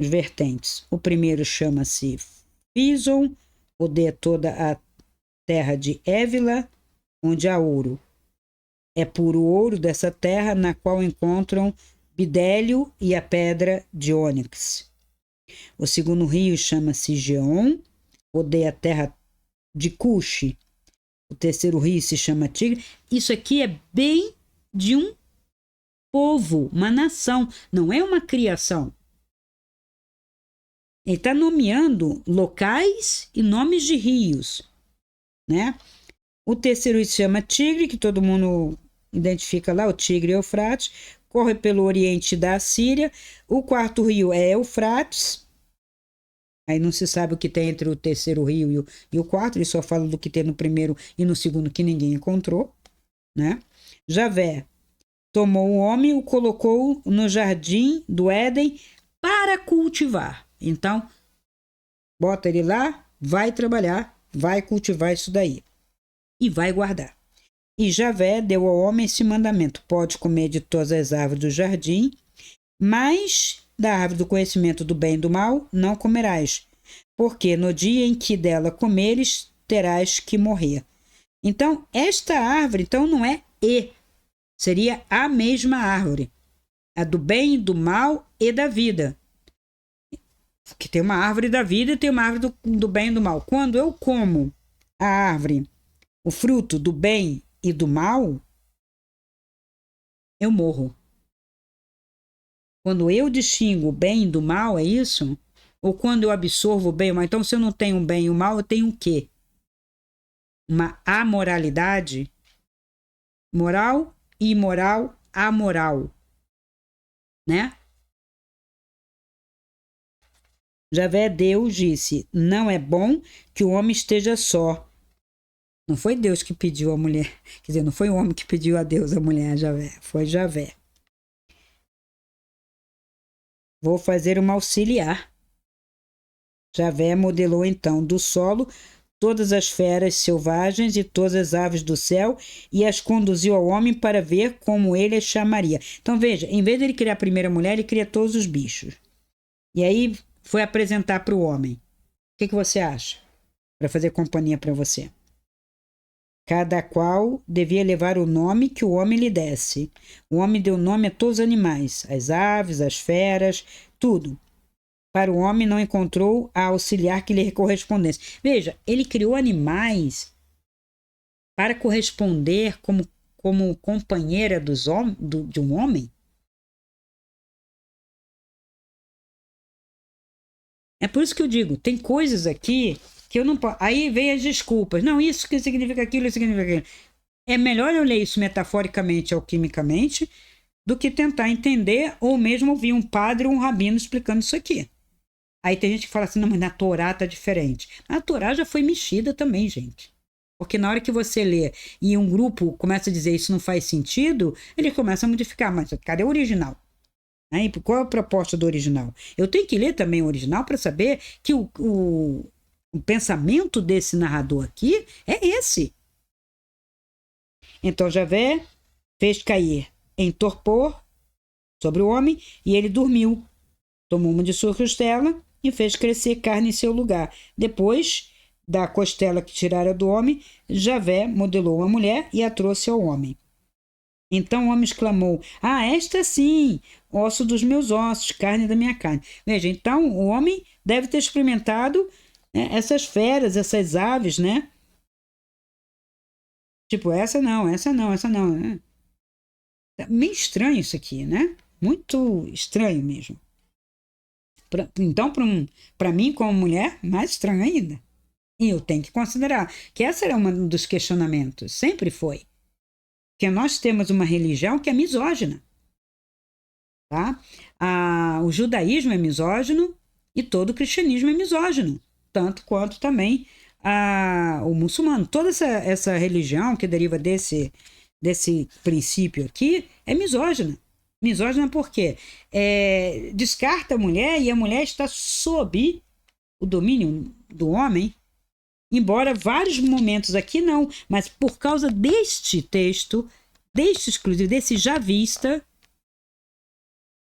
A: Os vertentes. O primeiro chama-se Pison, rodeia toda a terra de Évila, onde há ouro. É puro ouro dessa terra, na qual encontram bidélio e a pedra de ônix. O segundo rio chama-se Geon, rodeia a terra de Cuxi. O terceiro rio se chama Tigre. Isso aqui é bem de um povo, uma nação, não é uma criação. Ele está nomeando locais e nomes de rios, né? O terceiro rio se chama Tigre, que todo mundo identifica lá, o Tigre Eufrates, corre pelo oriente da Síria. O quarto rio é Eufrates. Aí não se sabe o que tem entre o terceiro rio e o quarto, ele só fala do que tem no primeiro e no segundo que ninguém encontrou, né? Javé tomou o homem e o colocou no jardim do Éden para cultivar. Então, bota ele lá, vai trabalhar, vai cultivar isso daí e vai guardar. E Javé deu ao homem esse mandamento: pode comer de todas as árvores do jardim, mas da árvore do conhecimento do bem e do mal não comerás, porque no dia em que dela comeres, terás que morrer. Então, esta árvore então não é seria a mesma árvore, a do bem, do mal e da vida. Que tem uma árvore da vida e tem uma árvore do bem e do mal. Quando eu como a árvore, o fruto do bem e do mal, eu morro. Quando eu distingo o bem do mal, é isso? Ou quando eu absorvo o bem e o mal? Então, se eu não tenho o bem e o mal, eu tenho o quê? Uma amoralidade? Moral, imoral, amoral. Né? Javé Deus disse: não é bom que o homem esteja só. Não foi Deus que pediu a mulher. Quer dizer, não foi o homem que pediu a Deus a mulher, Javé. Foi Javé. Vou fazer uma auxiliar. Javé modelou então do solo todas as feras selvagens e todas as aves do céu e as conduziu ao homem para ver como ele as chamaria. Então veja, em vez de ele criar a primeira mulher, ele cria todos os bichos. E aí foi apresentar para o homem. O que você acha? Para fazer companhia para você. Cada qual devia levar o nome que o homem lhe desse. O homem deu nome a todos os animais, as aves, as feras, tudo. Para o homem não encontrou a auxiliar que lhe correspondesse. Veja, ele criou animais para corresponder como companheira de um homem. É por isso que eu digo, tem coisas aqui que eu não posso... Aí vem as desculpas. Não, isso que significa aquilo, isso significa aquilo. É melhor eu ler isso metaforicamente, alquimicamente, do que tentar entender ou mesmo ouvir um padre ou um rabino explicando isso aqui. Aí tem gente que fala assim, não, mas na Torá tá diferente. A Torá já foi mexida também, gente. Porque na hora que você lê e um grupo começa a dizer isso não faz sentido, ele começa a modificar. Mas cadê o original? Aí, qual é a proposta do original? Eu tenho que ler também o original para saber que o pensamento desse narrador aqui é esse. Então Javé fez cair em torpor sobre o homem e ele dormiu. Tomou uma de sua costela e fez crescer carne em seu lugar. Depois da costela que tirara do homem, Javé modelou uma mulher e a trouxe ao homem. Então o homem exclamou: ah, esta sim, osso dos meus ossos, carne da minha carne. Veja, então o homem deve ter experimentado, né, essas feras, essas aves, né? Tipo, essa não, essa não, essa não. Né? É meio estranho isso aqui, né? Muito estranho mesmo. Então, para mim, como mulher, mais estranho ainda. E eu tenho que considerar que esse era um dos questionamentos, sempre foi. Que nós temos uma religião que é misógina. Tá? O judaísmo é misógino e todo o cristianismo é misógino. Tanto quanto também o muçulmano. Toda essa religião que deriva desse princípio aqui é misógina. Misógina por quê? Descarta a mulher e a mulher está sob o domínio do homem, embora vários momentos aqui não, mas por causa deste texto, deste exclusivo, desse javista,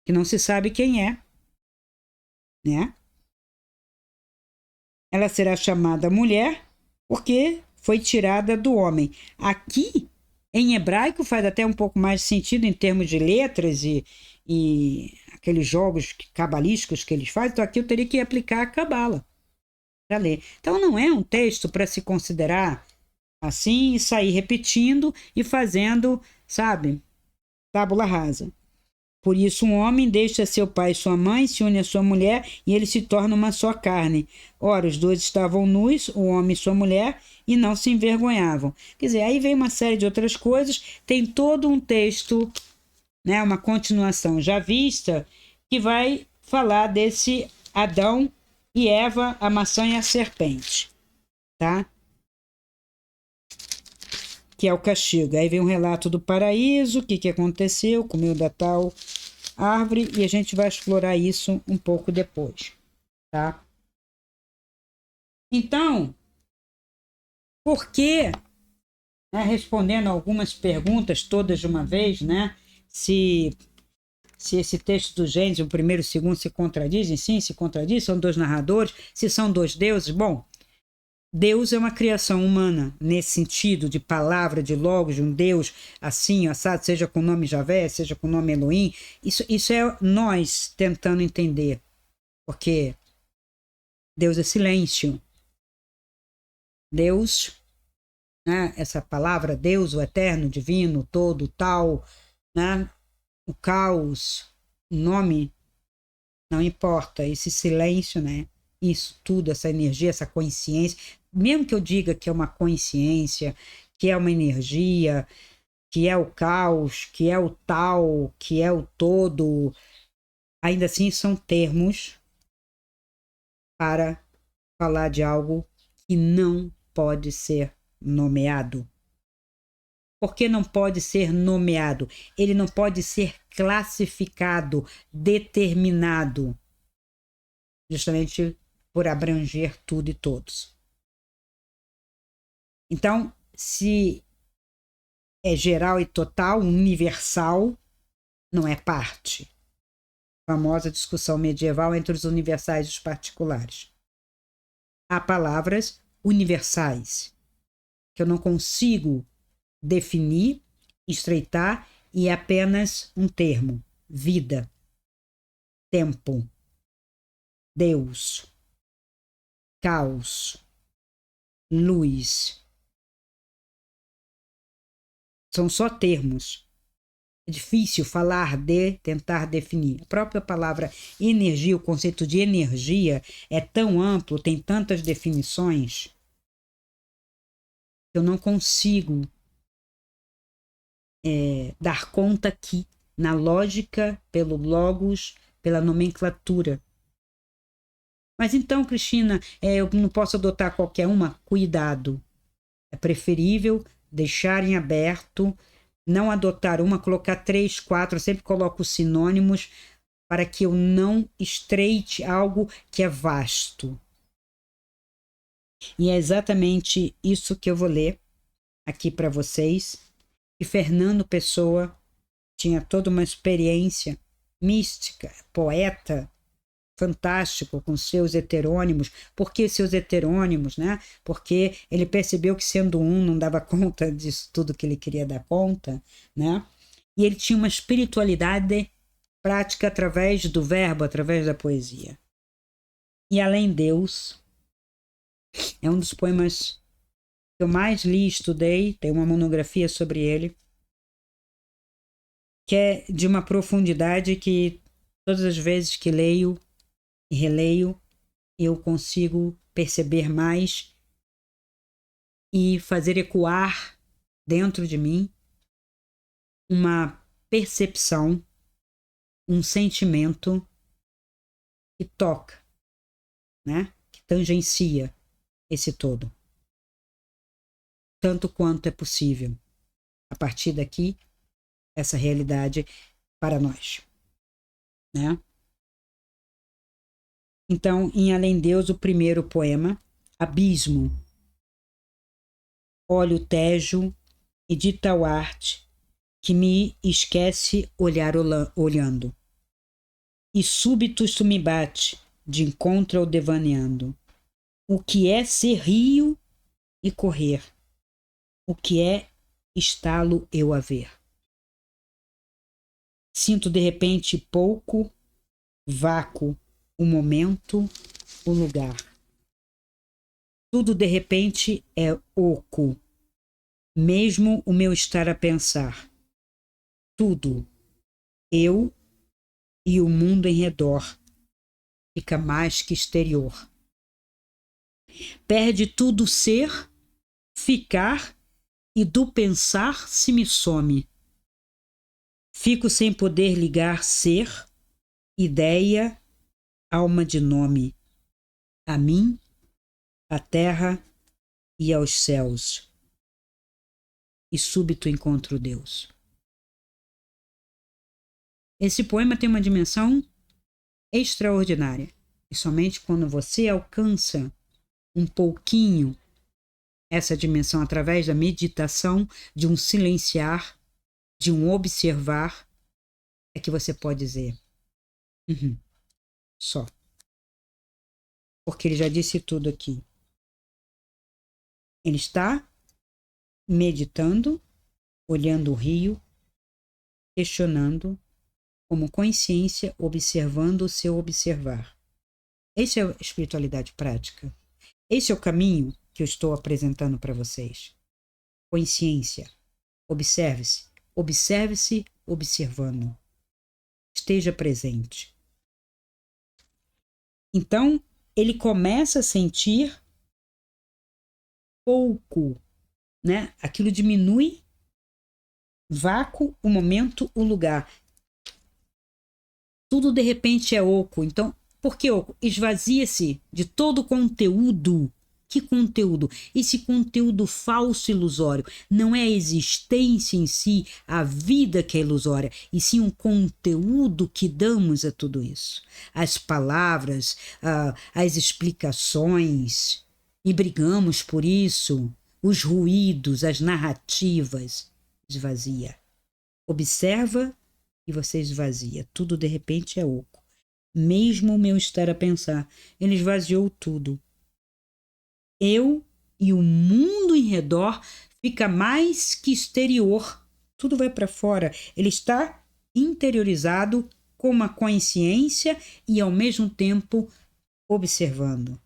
A: que não se sabe quem é, né? Ela será chamada mulher porque foi tirada do homem. Aqui, em hebraico, faz até um pouco mais de sentido em termos de letras e aqueles jogos cabalísticos que eles fazem. Então aqui eu teria que aplicar a cabala para ler. Então não é um texto para se considerar assim e sair repetindo e fazendo, sabe, tábula rasa. Por isso um homem deixa seu pai e sua mãe, se une à sua mulher e eles se tornam uma só carne. Ora, os dois estavam nus, o homem e sua mulher, e não se envergonhavam. Quer dizer, aí vem uma série de outras coisas, tem todo um texto, né, uma continuação já vista, que vai falar desse Adão e Eva, a maçã e a serpente, tá? Que é o castigo. Aí vem um relato do paraíso, o que aconteceu, comeu da tal árvore, e a gente vai explorar isso um pouco depois, tá? Então, por que, né, respondendo algumas perguntas todas de uma vez, né? Se esse texto do Gênesis, o primeiro e o segundo, se contradizem, sim, se contradizem, são dois narradores, se são dois deuses, bom, Deus é uma criação humana, nesse sentido, de palavra, de logos, de um Deus assim, assado, seja com o nome Javé, seja com o nome Elohim. Isso é nós tentando entender, porque Deus é silêncio. Deus, né, essa palavra Deus, o eterno, divino, todo, tal, né, o caos, o nome, não importa, esse silêncio, né? Isso tudo, essa energia, essa consciência, mesmo que eu diga que é uma consciência, que é uma energia, que é o caos, que é o tal, que é o todo, ainda assim são termos para falar de algo que não pode ser nomeado. Por que não pode ser nomeado? Ele não pode ser classificado, determinado, justamente por abranger tudo e todos. Então, se é geral e total, universal, não é parte. Famosa discussão medieval entre os universais e os particulares. Há palavras universais que eu não consigo definir, estreitar, e é apenas um termo: vida, tempo, Deus, caos, luz. São só termos. É difícil falar de, tentar definir. A própria palavra energia, o conceito de energia é tão amplo, tem tantas definições, que eu não consigo dar conta aqui, na lógica, pelo logos, pela nomenclatura. Mas então, Cristina, eu não posso adotar qualquer uma? Cuidado. É preferível deixar em aberto, não adotar uma, colocar 3, 4, eu sempre coloco sinônimos para que eu não estreite algo que é vasto. E é exatamente isso que eu vou ler aqui para vocês. E Fernando Pessoa tinha toda uma experiência mística, poeta, fantástico com seus heterônimos. Por que seus heterônimos, né? Porque ele percebeu que sendo um não dava conta disso tudo que ele queria dar conta, né? E ele tinha uma espiritualidade prática através do verbo, através da poesia. E Além Deus é um dos poemas que eu mais li e estudei, tem uma monografia sobre ele, que é de uma profundidade que todas as vezes que leio e releio, eu consigo perceber mais e fazer ecoar dentro de mim uma percepção, um sentimento que toca, né? Que tangencia esse todo, tanto quanto é possível. A partir daqui, essa realidade para nós, né? Então, em Além Deus, o primeiro poema, Abismo. Olho o Tejo e de tal arte que me esquece olhar olhando. E súbito isto me bate, de encontro ao devaneando. O que é ser rio e correr? O que é estalo eu a ver? Sinto de repente pouco, vácuo, o momento, o lugar. Tudo de repente é oco, mesmo o meu estar a pensar. Tudo, eu e o mundo em redor fica mais que exterior. Perde tudo o ser, ficar, e do pensar se me some. Fico sem poder ligar ser, ideia, alma de nome, a mim, à terra e aos céus. E súbito encontro Deus. Esse poema tem uma dimensão extraordinária. E somente quando você alcança um pouquinho essa dimensão através da meditação, de um silenciar, de um observar, é que você pode dizer só. Porque ele já disse tudo aqui. Ele está meditando, olhando o rio, questionando, como consciência, observando o seu observar. Essa é a espiritualidade prática. Esse é o caminho que eu estou apresentando para vocês. Consciência. Observe-se. Observe-se observando. Esteja presente. Então, ele começa a sentir pouco, né? Aquilo diminui, vácuo, o momento, o lugar. Tudo de repente é oco. Então, por que oco? Esvazia-se de todo o conteúdo. Que conteúdo? Esse conteúdo falso ilusório. Não é a existência em si, a vida que é ilusória, e sim um conteúdo que damos a tudo isso. As palavras, as explicações, e brigamos por isso. Os ruídos, as narrativas. Esvazia. Observa e você esvazia. Tudo de repente é oco. Mesmo o meu estar a pensar, ele esvaziou tudo. Eu e o mundo em redor fica mais que exterior. Tudo vai para fora. Ele está interiorizado com uma consciência e ao mesmo tempo observando.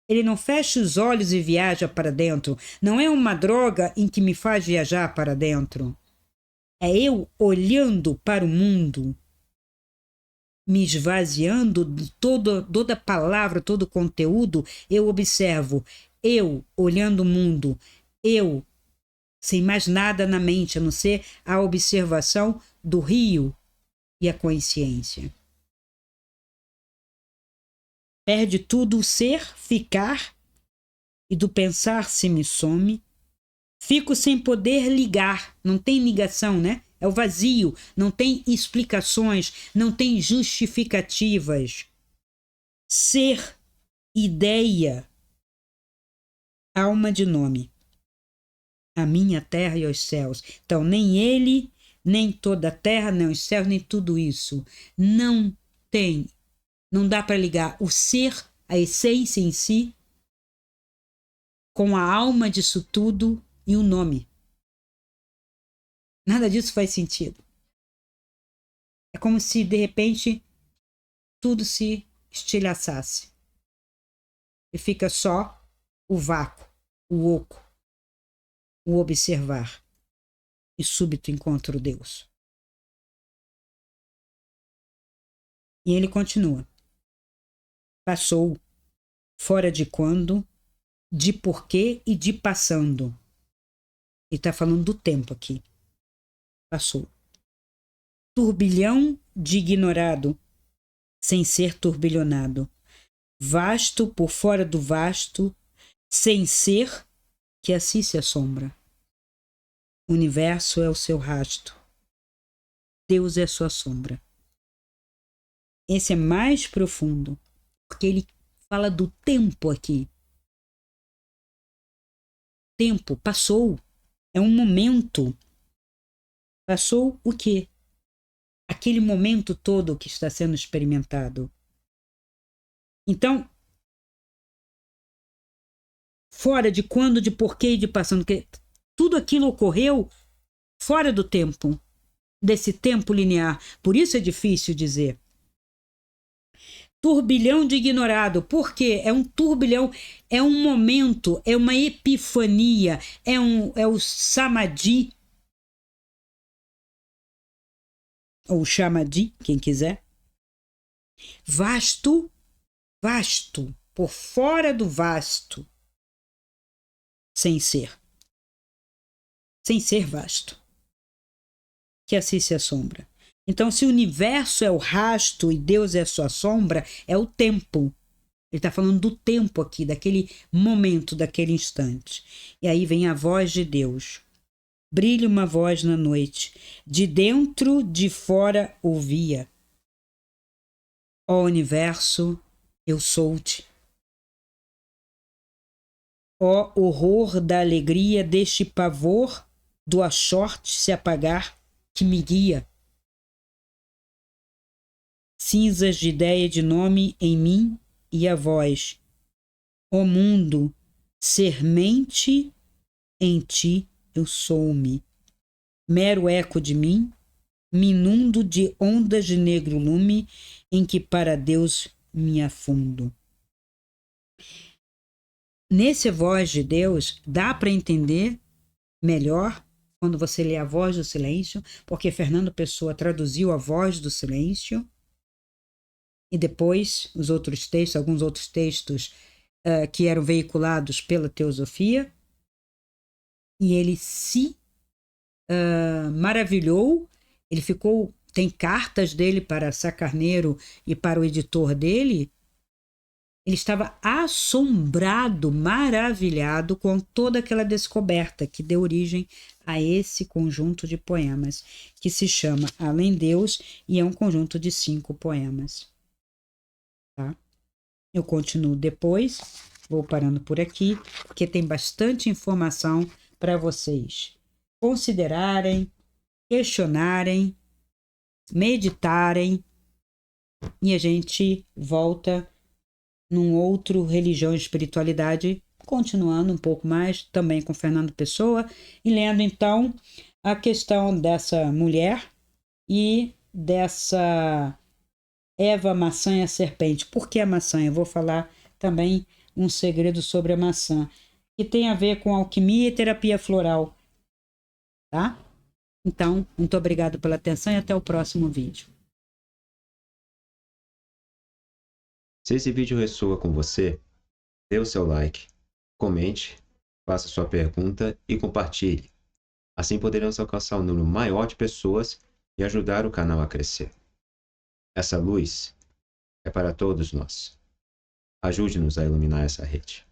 A: Ele não fecha os olhos e viaja para dentro. Não é uma droga em que me faz viajar para dentro. É eu olhando para o mundo, me esvaziando de toda palavra, todo conteúdo. Eu observo, eu olhando o mundo, eu sem mais nada na mente, a não ser a observação do rio e a consciência. Perde tudo o ser, ficar, e do pensar se me some. Fico sem poder ligar, não tem ligação, né? É o vazio, não tem explicações, não tem justificativas. Ser, ideia, alma de nome. A minha terra e os céus. Então, nem ele, nem toda a terra, nem os céus, nem tudo isso. Não tem, não dá para ligar o ser, a essência em si, com a alma disso tudo e o nome. Nada disso faz sentido. É como se, de repente, tudo se estilhaçasse. E fica só o vácuo, o oco, o observar. E súbito encontro Deus. E ele continua. Passou, fora de quando, de porquê e de passando. Ele está falando do tempo aqui. Passou. Turbilhão de ignorado, sem ser turbilhonado. Vasto por fora do vasto, sem ser que assim se assombra. O universo é o seu rasto. Deus é a sua sombra. Esse é mais profundo, porque ele fala do tempo aqui. Tempo, passou. É um momento. Passou o quê? Aquele momento todo que está sendo experimentado. Então, fora de quando, de porquê e de passando, que tudo aquilo ocorreu fora do tempo, desse tempo linear. Por isso é difícil dizer. Turbilhão de ignorado. Por quê? É um turbilhão, é um momento, é uma epifania, é o samadhi. ou chama de, quem quiser. Vasto, vasto, por fora do vasto, sem ser vasto, que assim se assombra. Então, se o universo é o rasto e Deus é a sua sombra, é o tempo. Ele está falando do tempo aqui, daquele momento, daquele instante. E aí vem a voz de Deus. Brilha uma voz na noite. De dentro, de fora, ouvia. Ó universo, eu sou-te. Ó horror da alegria deste pavor do achorte se apagar que me guia. Cinzas de ideia de nome em mim e a voz. Ó mundo, sermente em ti eu sou-me. Mero eco de mim, me inundo de ondas de negro lume em que para Deus me afundo. Nesse voz de Deus, dá para entender melhor quando você lê a voz do silêncio, porque Fernando Pessoa traduziu a voz do silêncio, e depois os outros textos, alguns outros textos que eram veiculados pela teosofia, e ele se maravilhou, ele ficou, tem cartas dele para Sá Carneiro e para o editor dele. Ele estava assombrado, maravilhado com toda aquela descoberta que deu origem a esse conjunto de poemas, que se chama Além Deus, e é um conjunto de 5 poemas. Tá? Eu continuo depois, vou parando por aqui, porque tem bastante informação para vocês considerarem, questionarem, meditarem, e a gente volta num outro Religião e Espiritualidade, continuando um pouco mais, também com Fernando Pessoa, e lendo então a questão dessa mulher e dessa Eva, maçã e a serpente. Por que a maçã? Eu vou falar também um segredo sobre a maçã, que tem a ver com alquimia e terapia floral. Tá? Então, muito obrigado pela atenção e até o próximo vídeo.
B: Se esse vídeo ressoa com você, dê o seu like, comente, faça sua pergunta e compartilhe. Assim poderemos alcançar um número maior de pessoas e ajudar o canal a crescer. Essa luz é para todos nós. Ajude-nos a iluminar essa rede.